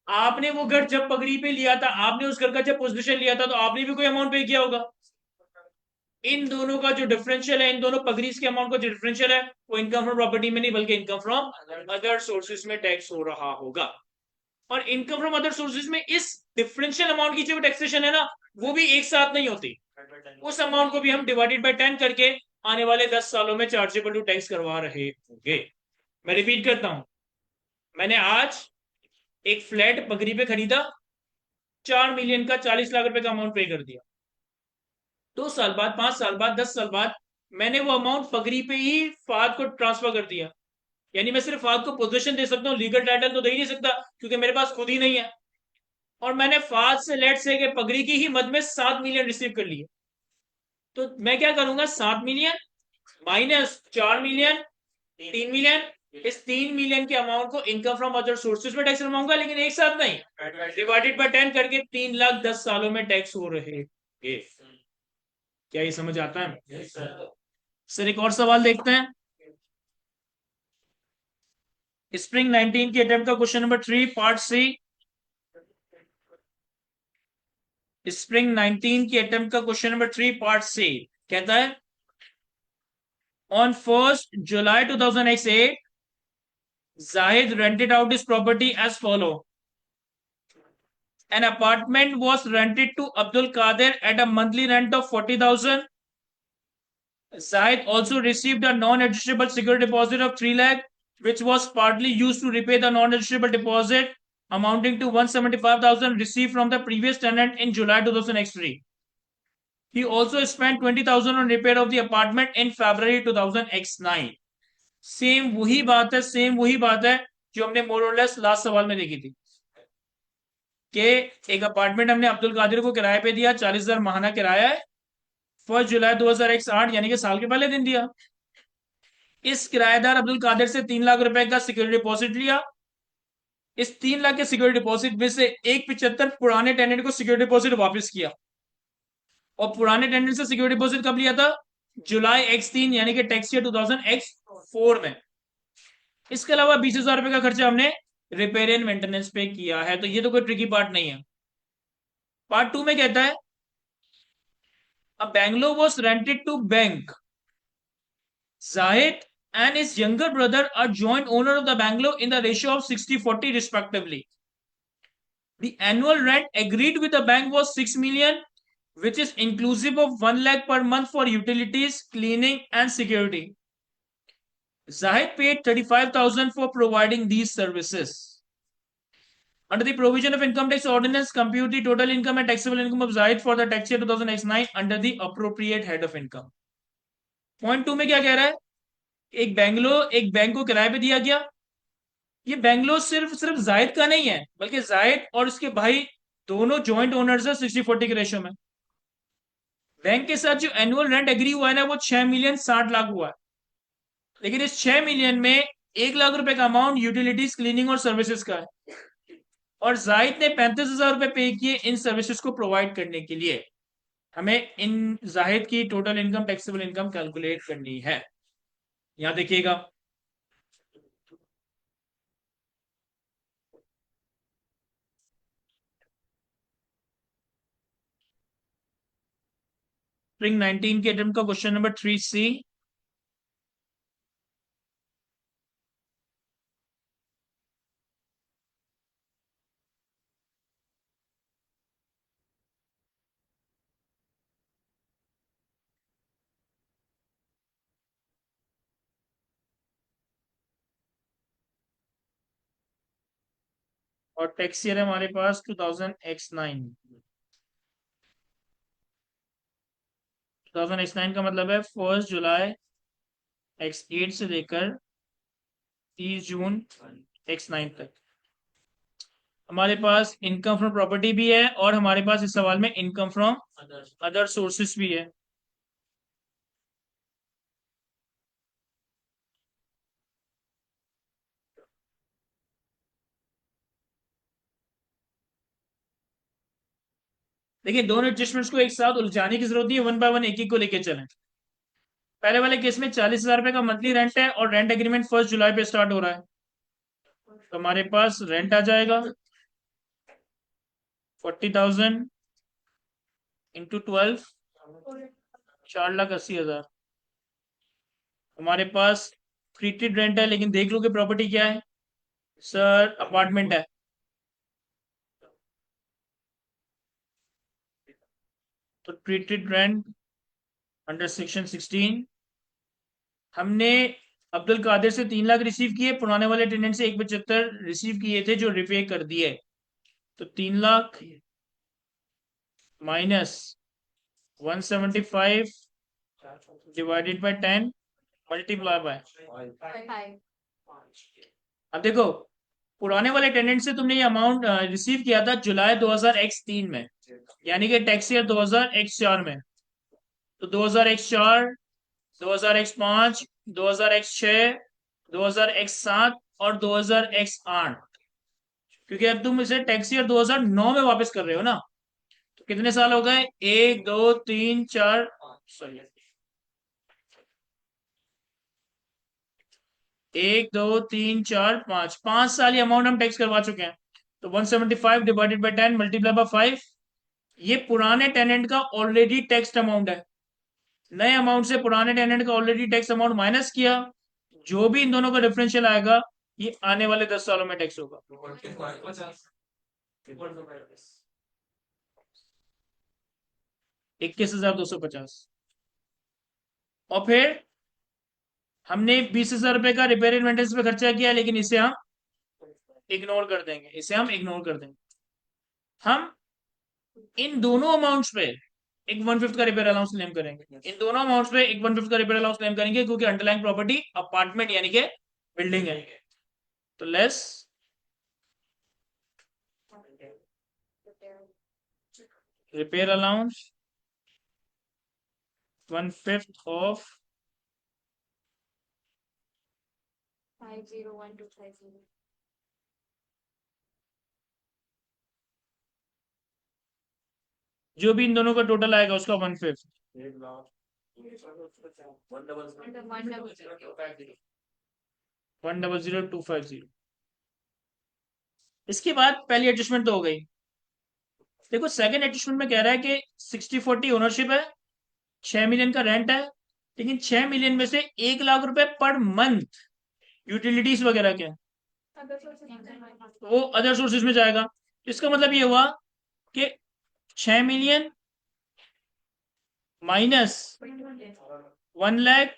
आपने वो घर जब पगड़ी पे लिया था, आपने उस घर का जब पोजीशन लिया था, तो आपने भी कोई अमाउंट पे किया होगा। इन दोनों का जो डिफरेंशियल है, इन दोनों पगड़ीज के अमाउंट का जो डिफरेंशियल है, वो इनकम फ्रॉम प्रॉपर्टी में नहीं बल्कि इनकम फ्रॉम अदर सोर्सेज में टैक्स हो रहा होगा। और इनकम फ्रॉम अदर सोर्सेज में इस डिफरेंशियल अमाउंट की जो टैक्सेशन है ना, वो भी एक साथ नहीं होती। उस अमाउंट को भी हम डिवाइडेड बाय 10 करके आने वाले 10 सालों में चार्जेबल टू टैक्स करवा रहे होंगे। मैं रिपीट करता हूं, मैंने आज एक फ्लैट पगड़ी पे खरीदा, 4 मिलियन का 40 लाख रुपए का अमाउंट पे कर दिया। 2 साल बाद, 5 साल बाद, 10 साल बाद मैंने वो अमाउंट पगड़ी पे ही फाद को ट्रांसफर कर दिया। यानी मैं सिर्फ फाद को पोजीशन दे सकता हूँ, लीगल टाइटल तो दे ही नहीं सकता क्योंकि मेरे पास खुद ही नहीं है। और मैंने फाद से लेट से के पगड़ी की ही मद में 7 मिलियन रिसीव कर लिए। तो मैं क्या करूंगा, 7 मिलियन माइनस 4 मिलियन, 3 मिलियन, इस 3 मिलियन के अमाउंट को इनकम फ्रॉम अदर सोर्सेज में टैक्स लगाऊंगा, लेकिन एक साथ नहीं, डिवाइडेड बाय 10 करके 3 लाख 10 सालों में टैक्स हो रहे हैं। क्या ये समझ आता है? सर एक और सवाल देखते हैं। स्प्रिंग 19 की अटेम्प्ट का question number 3 part C. Spring 19 की अटेम्प्ट का क्वेश्चन नंबर 3 पार्ट सी कहता है, on 1 July 2008 Zahid rented out his property as follow. An apartment was rented to Abdul Qadir at a monthly rent of 40,000. Zahid also received a non-adjustable security deposit of 3 lakh, which was partly used to repay the non-adjustable deposit amounting to 175,000 received from the previous tenant in July 2003. He also spent 20,000 on repair of the apartment in February 2009. Same वही बात है, same वही बात है जो हमने मोर और less last सवाल में देखी थी कि एक अपार्टमेंट हमने अब्दुल कादिर को किराए पे दिया, 40,000 माहाना किराया है। 1 जुलाई 2008 यानी कि साल के पहले दिन दिया। इस किराएदार अब्दुल कादिर से 3 लाख रुपए का सिक्योरिटी डिपॉजिट लिया। इस 3 लाख के सिक्योरिटी डिपॉजिट में से 1,75 पुराने टेनेंट को सिक्योरिटी डिपॉजिट वापस किया। और पुराने टेनेंट से सिक्योरिटी डिपॉजिट कब लिया था? जुलाई X3 यानी कि टैक्स ईयर 2000X4 में। इसके अलावा 20,000 रुपए का खर्चा हमने रिपेयर एंड मेंटेनेंस पे किया है। तो ये तो कोई ट्रिकी पार्ट नहीं है। पार्ट 2 में कहता है, a Bangalore was rented to bank Zahid and his younger brother are joint owner of the bungalow in the ratio of 60-40 respectively. The annual rent agreed with the bank was 6 million, which is inclusive of 1 lakh per month for utilities, cleaning and security. Zahid paid 35,000 for providing these services. Under the provision of income tax ordinance, compute the total income and taxable income of Zahid for the tax year 2009 under the appropriate head of income. Point 2 में क्या कह रहा है? एक bank को किराए पे दिया गया। ये बैंगलोर सिर्फ सिर्फ जाहिद का नहीं है, बल्कि जाहिद और उसके भाई दोनों जॉइंट ओनर्स है 60-40 के रेशो में। बैंक के साथ जो एनुअल रेंट एग्री हुआ है ना, वो 6,60,00,000 हुआ है। लेकिन इस 6 मिलियन में 1 लाख रुपए का अमाउंट यूटिलिटीज, क्लीनिंग और सर्विसेज का है। और जाहिद ने 35,000 रुपए पे किए इन सर्विसेज को प्रोवाइड करने के लिए। हमें इन जाहिद की total income, taxable income calculate करनी है। यहां देखिएगा, स्प्रिंग 19 के अटेम्प्ट का क्वेश्चन नंबर 3C। और टैक्स ईयर है हमारे पास 2000X9। 2009 का मतलब है 1 जुलाई X8 से लेकर 30 जून x9 तक हमारे पास इनकम फ्रॉम प्रॉपर्टी भी है और हमारे पास इस सवाल में इनकम फ्रॉम अदर सोर्सेस भी है। देखिए दोनों एडजस्टमेंट्स को एक साथ उलझाने की जरूरत नहीं है, वन बाय वन एक एक को लेके चलें। पहले वाले केस में 40,000 रुपए का मंथली रेंट है और रेंट एग्रीमेंट 1 जुलाई पे स्टार्ट हो रहा है। तो हमारे पास रेंट आ जाएगा 40,000 इंटू 12, 4,80,000। हमारे पास ट्रीटेड रेंट है, लेकिन देख लो कि प्रॉपर्टी क्या है। सर अपार्टमेंट है। तो ट्रीटेड रेंट अंडर सेक्शन 16 हमने अब्दुल कादिर से 3 लाख रिसीव किए, पुराने वाले टेनेंट से 1,75 रिसीव किए थे जो रिपे कर दिए। तो 3 lakh minus 175 divided by 10 multiply by. अब देखो पुराने वाले टेनेंट से तुमने ये अमाउंट रिसीव किया था जुलाई 2000x3 में, यानी कि टैक्स ईयर 2000x4 में। तो 2000x4, 2000x5, 2000x6, 2000x7 और 2000x8, क्योंकि अब तुम इसे टैक्स ईयर 2009 में वापस कर रहे हो ना। तो कितने साल हो गए? 1 2 3 4, सॉरी 1 2 3 4 5, 5 साल ये अमाउंट हम टैक्स करवा चुके हैं। तो 175 डिवाइडेड बाई 10 मल्टीप्लाई बाय 5, ये पुराने टेनेंट का ऑलरेडी टैक्स अमाउंट है। नए अमाउंट से पुराने टेनेंट का ऑलरेडी टैक्स अमाउंट माइनस किया, जो भी इन दोनों का डिफरेंशियल आएगा ये आने वाले 10 सालों में टैक्स होगा। 21,250। और फिर हमने 20,000 रुपए का रिपेयर एंड मेंटेनेंस पे खर्चा किया, लेकिन इसे हम इग्नोर कर देंगे, इसे हम इग्नोर कर देंगे। हम इन दोनों अमाउंट्स पे एक 1/5 का रिपेयर अलाउंस क्लेम करेंगे। इन दोनों अमाउंट्स पे एक 1/5 का रिपेयर अलाउंस क्लेम करेंगे, क्योंकि अंडरलाइंग प्रॉपर्टी अपार्टमेंट यानी कि बिल्डिंग है। तो लेस रिपेयर अलाउंस 1/5 ऑफ 501250। जो भी इन दोनों का टोटल आएगा उसका 1/5। 1,00250। इसके बाद पहली एडजस्टमेंट तो हो गई। देखो सेकंड एडजस्टमेंट में कह रहा है कि 60/40 ओनरशिप है, 6 मिलियन का रेंट है, लेकिन 6 मिलियन में से 1 लाख रुपए पर मंथ यूटिलिटीज वगैरह के वो अदर सोर्सेज में जाएगा। इसका मतलब ये हुआ कि 6 मिलियन माइनस 1 लाख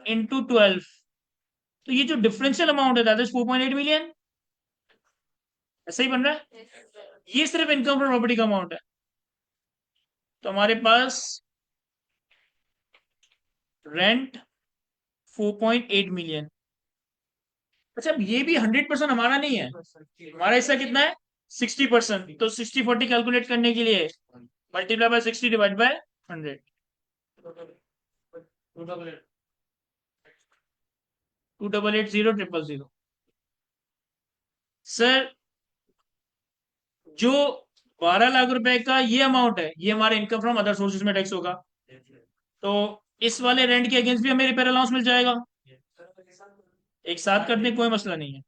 इंटू 12, तो ये जो डिफरेंशियल अमाउंट है दैट इज 4.8 मिलियन। ऐसा ही बन रहा है। ये सिर्फ इनकम फ्रॉम प्रॉपर्टी का अमाउंट है। तो हमारे पास रेंट 4.8 मिलियन। अच्छा अब ये भी 100% हमारा नहीं है, हमारा हिस्सा कितना है? 60%। तो 60/40 कैलकुलेट करने के लिए multiply by 60 divide by 100। 2888000। Sir जो 12 लाख रुपए का ये अमाउंट है, ये हमारे इनकम फ्रॉम अदर सोर्सेज में टैक्स होगा। तो इस वाले रेंट के अगेंस्ट भी हमें रिपेयर अलाउंस मिल जाएगा। एक साथ करने कोई मसला नहीं है।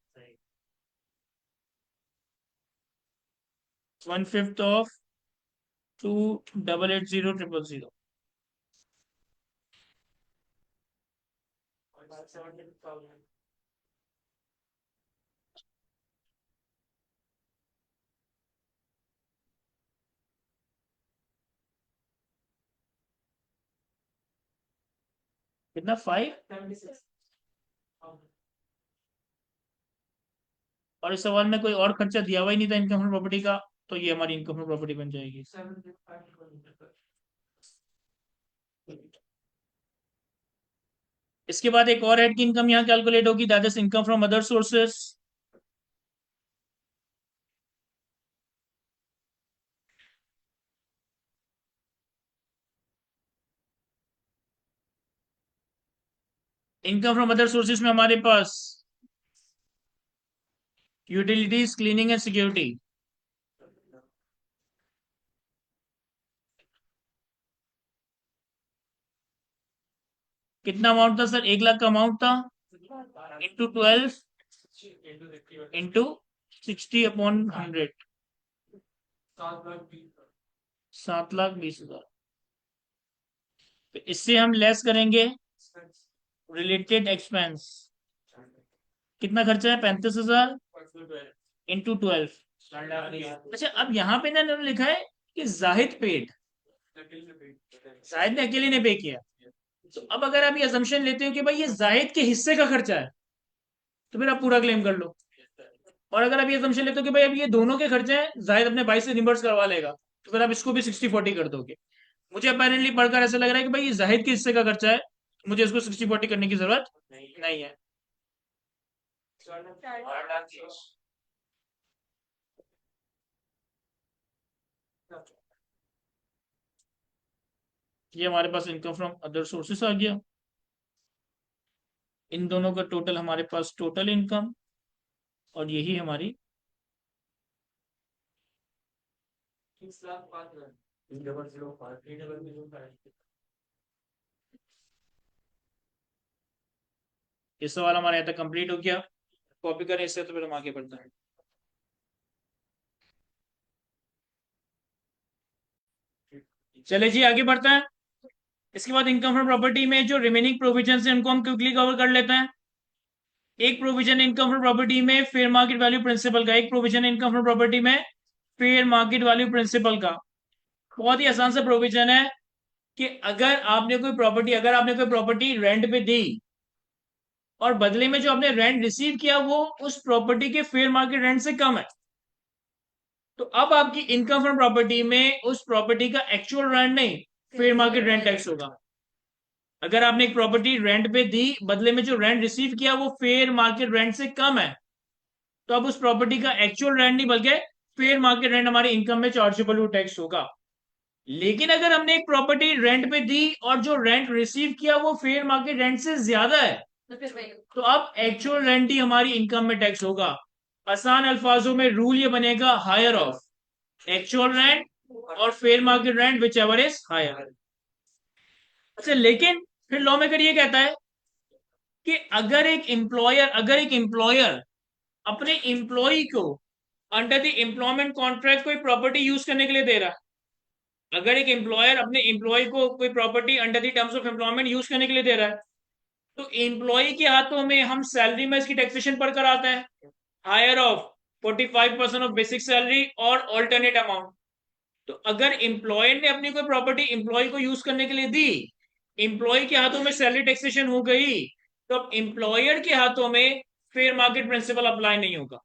1/5 ऑफ 2880000। कितना? 5। और इस सवाल में कोई और खर्चा दिया हुआ ही नहीं था इनकम फ्रॉम प्रॉपर्टी का, तो ये हमारी इनकम फ्रॉम प्रॉपर्टी बन जाएगी। इसके बाद एक और हेड की इनकम यहाँ कैलकुलेट होगी, that is income from other sources. Income from other sources में हमारे पास यूटिलिटीज, क्लीनिंग एंड सिक्योरिटी। कितना अमाउंट था सर? 1 लाख का अमाउंट था, इंटू 12 इंटू 60/100, 7,20,000। तो इससे हम लेस करेंगे रिलेटेड एक्सपेंस। कितना खर्चा है? 35,000 इंटू 12। अच्छा, अब यहाँ पे ना इन्होंने लिखा है कि जाहिद पेड, जाहिद ने अकेले ने पे किया। तो अब अगर आप ये अजम्पशन लेते हो कि भाई ये जाहिद के हिस्से का खर्चा है, तो फिर आप पूरा क्लेम कर लो। और अगर आप ये अजम्पशन लेते हो कि भाई अब ये दोनों के खर्चे हैं, जाहिद अपने भाई से रिमबर्स करवा लेगा, तो फिर आप इसको भी 60/40 कर दोगे। मुझे अपेरेंटली पढ़कर ऐसा लग रहा है कि भाई ये जाहिद के हिस्से का खर्चा है, मुझे इसको 60/40 करने की जरूरत नहीं है। ये हमारे पास इनकम फ्रॉम अदर सोर्सेस आ गया। इन दोनों का टोटल हमारे पास टोटल इनकम, और यही हमारी ये सवाल हमारा यहाँ तक कंप्लीट हो गया। कॉपी करें इससे, तो फिर हम आगे बढ़ते हैं। चले जी आगे बढ़ते हैं। इसके बाद इनकम फ्रॉम प्रॉपर्टी में जो रिमेनिंग प्रोविजन है उनको हम क्विकली कवर कर लेते हैं। एक प्रोविजन इनकम फ्रॉम प्रॉपर्टी में फेयर मार्केट वैल्यू प्रिंसिपल का, एक प्रोविजन इनकम फ्रॉम प्रॉपर्टी में फेयर मार्केट वैल्यू प्रिंसिपल का। बहुत ही आसान सा प्रोविजन है कि अगर आपने कोई प्रॉपर्टी रेंट पे दी और बदले में जो आपने रेंट रिसीव किया वो उस प्रॉपर्टी के फेयर मार्केट रेंट से कम है, तो अब आपकी इनकम फ्रॉम प्रॉपर्टी में उस प्रॉपर्टी का एक्चुअल रेंट नहीं, फेयर मार्केट रेंट टैक्स होगा। अगर आपने एक प्रॉपर्टी रेंट पे दी, बदले में जो रेंट रिसीव किया वो फेयर मार्केट रेंट से कम है, तो अब उस प्रॉपर्टी का एक्चुअल रेंट नहीं बल्कि फेयर मार्केट रेंट हमारी इनकम में चार्जेबल टैक्स होगा। लेकिन अगर हमने एक प्रॉपर्टी रेंट पे दी और जो रेंट रिसीव किया वो फेयर मार्केट रेंट से ज्यादा है, तो अब एक्चुअल रेंट ही हमारी इनकम में टैक्स होगा। आसान अल्फाजों में रूल ये बनेगा, हायर ऑफ एक्चुअल रेंट और fair market rent whichever is higher. अच्छा, लेकिन फिर लॉ मेकर ये कहता है कि अगर एक एम्प्लॉयर अपने एम्प्लॉय को अंडर द एम्प्लॉयमेंट कॉन्ट्रैक्ट कोई प्रॉपर्टी यूज करने के लिए दे रहा है, अगर एक एम्प्लॉयर अपने एम्प्लॉय को कोई property under the terms of employment use करने के लिए दे रहा है, तो एम्प्लॉय के हाथों में हम सैलरी में इसकी टैक्सेशन पढ़कर आता है, higher of 45% of basic salary और ऑल्टरनेट अमाउंट। तो अगर एम्प्लॉयर ने अपनी कोई प्रॉपर्टी एम्प्लॉय को यूज करने के लिए दी, एम्प्लॉय के हाथों में सैलरी टैक्सेशन हो गई, तो अब एम्प्लॉयर के हाथों में फेयर मार्केट प्रिंसिपल अप्लाई नहीं होगा।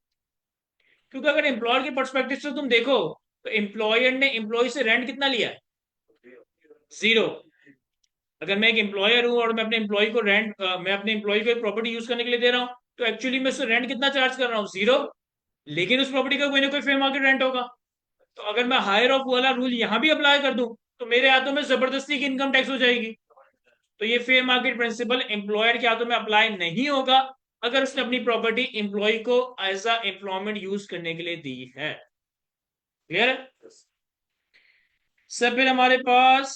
क्योंकि अगर एम्प्लॉयर के परस्पेक्टिव से तुम देखो, तो एम्प्लॉयर ने एम्प्लॉय से रेंट कितना लिया है? 0। अगर मैं एक एम्प्लॉयर हूं और मैं अपने एम्प्लॉय को एक प्रॉपर्टी यूज करने के लिए दे रहा हूं, तो एक्चुअली मैं उससे रेंट कितना चार्ज कर रहा हूँ? 0। लेकिन उस प्रॉपर्टी का कोई ना कोई फेयर मार्केट रेंट होगा। तो अगर मैं हायर ऑफ वाला रूल यहां भी अप्लाई कर दूं, तो मेरे हाथों में जबरदस्ती की इनकम टैक्स हो जाएगी। तो ये फेयर मार्केट प्रिंसिपल एम्प्लॉयर के हाथों में अप्लाई नहीं होगा अगर उसने अपनी प्रॉपर्टी एम्प्लॉय को एज अ एम्प्लॉयमेंट यूज करने के लिए दी है। क्लियर है सब? फिर हमारे पास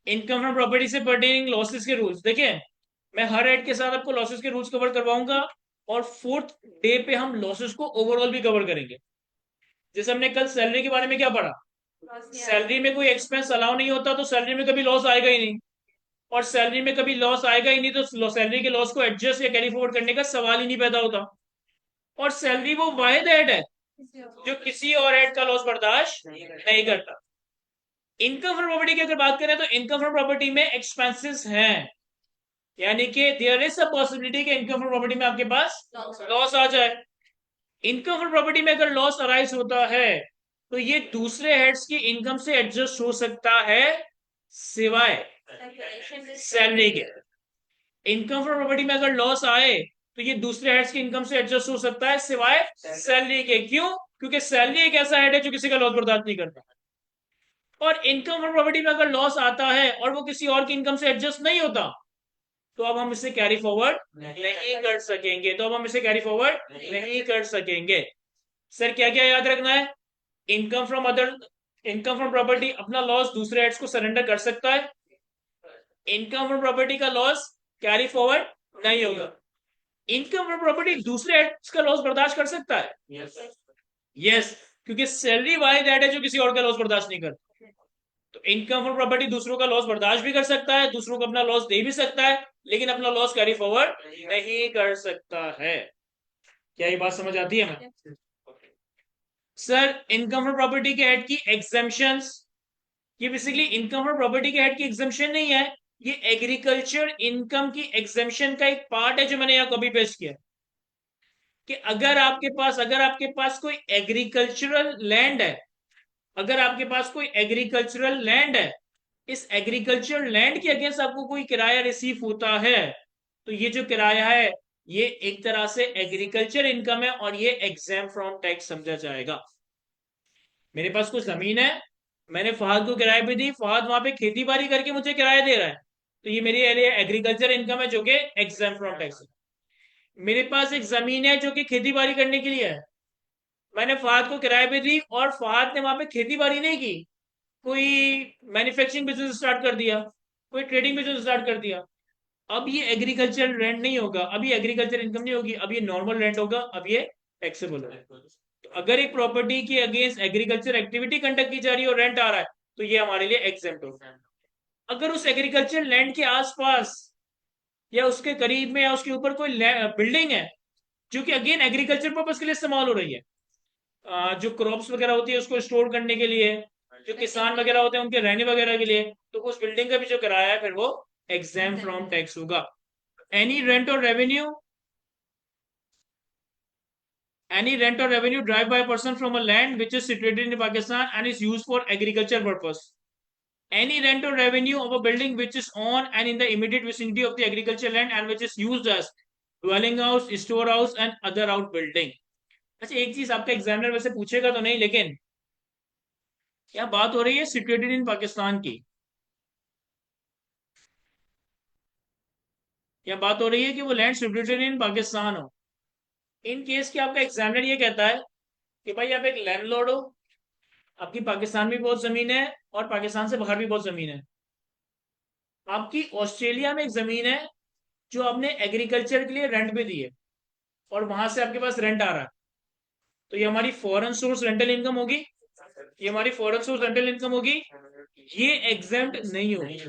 इनकम फ्रॉम प्रॉपर्टी से पर्टेनिंग लॉसेस के रूल्स। देखिए, मैं हर एड के साथ आपको लॉसेस के रूल्स कवर करवाऊंगा, और 4th डे पे हम लॉसेस को ओवरऑल भी कवर करेंगे। जैसे हमने कल सैलरी के बारे में क्या पढ़ा, सैलरी में कोई एक्सपेंस अलाउ नहीं होता, तो सैलरी में कभी लॉस आएगा ही नहीं, और सैलरी में कभी लॉस आएगा ही नहीं, तो सैलरी के लॉस को एडजस्ट या कैरी फॉरवर्ड करने का सवाल ही नहीं पैदा होता। और सैलरी वो वाहिद हेड है जो किसी और हेड का लॉस बर्दाश्त नहीं करता। इनकम फ्रॉम प्रॉपर्टी की अगर बात करें, तो इनकम फ्रॉम प्रॉपर्टी में एक्सपेंसेस हैं, यानी कि देयर इज अ पॉसिबिलिटी कि इनकम फ्रॉम प्रॉपर्टी में आपके पास लॉस आ जाए। इनकम फ्रॉम प्रॉपर्टी में अगर लॉस अराइज होता है, तो ये दूसरे हेड्स की इनकम से एडजस्ट हो सकता है, सिवाय सैलरी के। इनकम फ्रॉम प्रॉपर्टी में अगर लॉस आए तो ये दूसरे हेड्स की इनकम से एडजस्ट हो सकता है सिवाय सैलरी के। क्यों? क्योंकि सैलरी एक ऐसा हेड है जो किसी का लॉस बर्दाश्त नहीं करता। और इनकम फ्रॉम प्रॉपर्टी में अगर लॉस आता है और वो किसी और की इनकम से एडजस्ट नहीं होता तो अब हम इसे कैरी फॉरवर्ड नहीं कर सकेंगे। तो अब हम इसे कैरी फॉरवर्ड नहीं कर सकेंगे। सर क्या क्या याद रखना है? Income from other, income from property अपना लॉस दूसरे हेड्स को सरेंडर कर सकता है। इनकम फ्रॉम प्रॉपर्टी का लॉस कैरी फॉरवर्ड नहीं होगा। इनकम फ्रॉम प्रॉपर्टी दूसरे हेड्स का लॉस बर्दाश्त कर सकता है। यस, क्योंकि सैलरी वाइज हेड है जो किसी और का लॉस बर्दाश्त नहीं करता। तो इनकम फ्रॉम प्रॉपर्टी दूसरों का लॉस बर्दाश्त भी कर सकता है, दूसरों को अपना लॉस दे भी सकता है, लेकिन अपना लॉस कैरी फॉरवर्ड नहीं कर सकता है। क्या ये बात समझ आती है? मैं सर इनकम फ्रॉम प्रॉपर्टी के हेड की एग्जेम्पशंस, ये बेसिकली इनकम फ्रॉम प्रॉपर्टी के हेड की एग्जेम्पशन नहीं है, ये एग्रीकल्चर इनकम की एग्जेम्पशन का एक पार्ट है जो मैंने यहाँ कॉपी पेस्ट किया कि अगर आपके पास कोई एग्रीकल्चरल लैंड है, अगर आपके पास कोई एग्रीकल्चरल लैंड है, इस एग्रीकल्चर लैंड के अगेंस्ट आपको कोई किराया रिसीव होता है तो ये जो किराया है ये एक तरह से एग्रीकल्चर इनकम है और ये एग्जाम फ्रॉम टैक्स समझा जाएगा। मेरे पास कुछ जमीन है, मैंने फहद को किराए पे दी, फहद वहां पे खेती बाड़ी करके मुझे किराया दे रहा है, तो ये मेरे लिए एग्रीकल्चर इनकम है जो कि एग्जाम फ्रॉम टैक्स है। मेरे पास एक जमीन है जो कि खेती बाड़ी करने के लिए है, मैंने फहद को किराए पे दी और फहद ने वहां पे खेती बाड़ी नहीं की, कोई मैन्युफैक्चरिंग बिजनेस स्टार्ट कर दिया, कोई ट्रेडिंग बिजनेस स्टार्ट कर दिया। अब ये एग्रीकल्चर रेंट नहीं होगा, अब ये एग्रीकल्चर इनकम नहीं होगी, अब ये नॉर्मल रेंट होगा, अब ये टैक्सेबल होगा। तो अगर एक प्रॉपर्टी के अगेंस्ट एग्रीकल्चर एक्टिविटी कंडक्ट की जा रही है और रेंट आ रहा है तो ये हमारे लिए एग्जेम्प्ट होगा। अगर उस एग्रीकल्चर लैंड के आसपास या उसके करीब में या उसके ऊपर कोई बिल्डिंग है जो कि अगेन एग्रीकल्चर पर्पज के लिए इस्तेमाल हो रही है, जो क्रॉप्स वगैरह होती है उसको स्टोर करने के लिए, जो किसान वगैरह होते हैं उनके रहने वगैरह के लिए, तो उस बिल्डिंग का भी जो किराया है फिर वो एग्जाम फ्रॉम टैक्स होगा। एनी रेंट और revenue, any rent or revenue derived by a person from a land which is situated in Pakistan and is used for agriculture purpose. Any rent or revenue of a building which is on and in the immediate vicinity of the agricultural land and which is used as dwelling house, storehouse and other outbuilding. अच्छा एक चीज आपका examiner वैसे पूछेगा तो नहीं, लेकिन यहाँ बात हो रही है सिचुएटेड इन पाकिस्तान की, यहाँ बात हो रही है कि वो लैंड सिचुएटेड इन पाकिस्तान हो। इन केस की आपका एग्जामिनर ये कहता है कि भाई आप एक लैंडलॉर्ड हो, आपकी पाकिस्तान में बहुत जमीन है और पाकिस्तान से बाहर भी बहुत जमीन है, आपकी ऑस्ट्रेलिया में एक जमीन है जो आपने एग्रीकल्चर के लिए रेंट पे दी है और वहां से आपके पास रेंट आ रहा है, तो ये हमारी फॉरेन सोर्स रेंटल इनकम होगी, ये हमारी फॉरेन सोर्स रेंटल इनकम होगी, ये एग्जेम्प्ट नहीं होगी।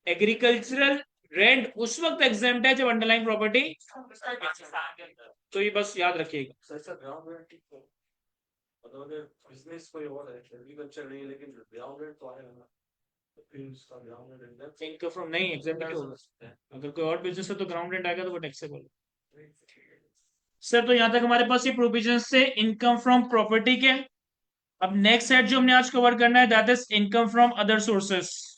एग्रीकल्चरल रेंट उस वक्त एग्जेम्प्ट है जब अंडरलाइन प्रॉपर्टी, तो ये बस याद रखिएगा। बिजनेस कोई और है, एग्रीकल्चर नहीं है, लेकिन ग्राउंड रेंट तो आएगा ना, तो फिर उसका ग्राउंड रेंट इनकम फ्रॉम नहीं एग्जेम्प्ट क्यों होगा? अगर कोई और बिजनेस है तो ग्राउंड रेंट आएगा तो वो टैक्सेबल है। सर तो यहां तक हमारे पास ये प्रोविजन से इनकम फ्रॉम प्रॉपर्टी के। अब नेक्स्ट सेट जो हमने आज कवर करना है that is income from other sources.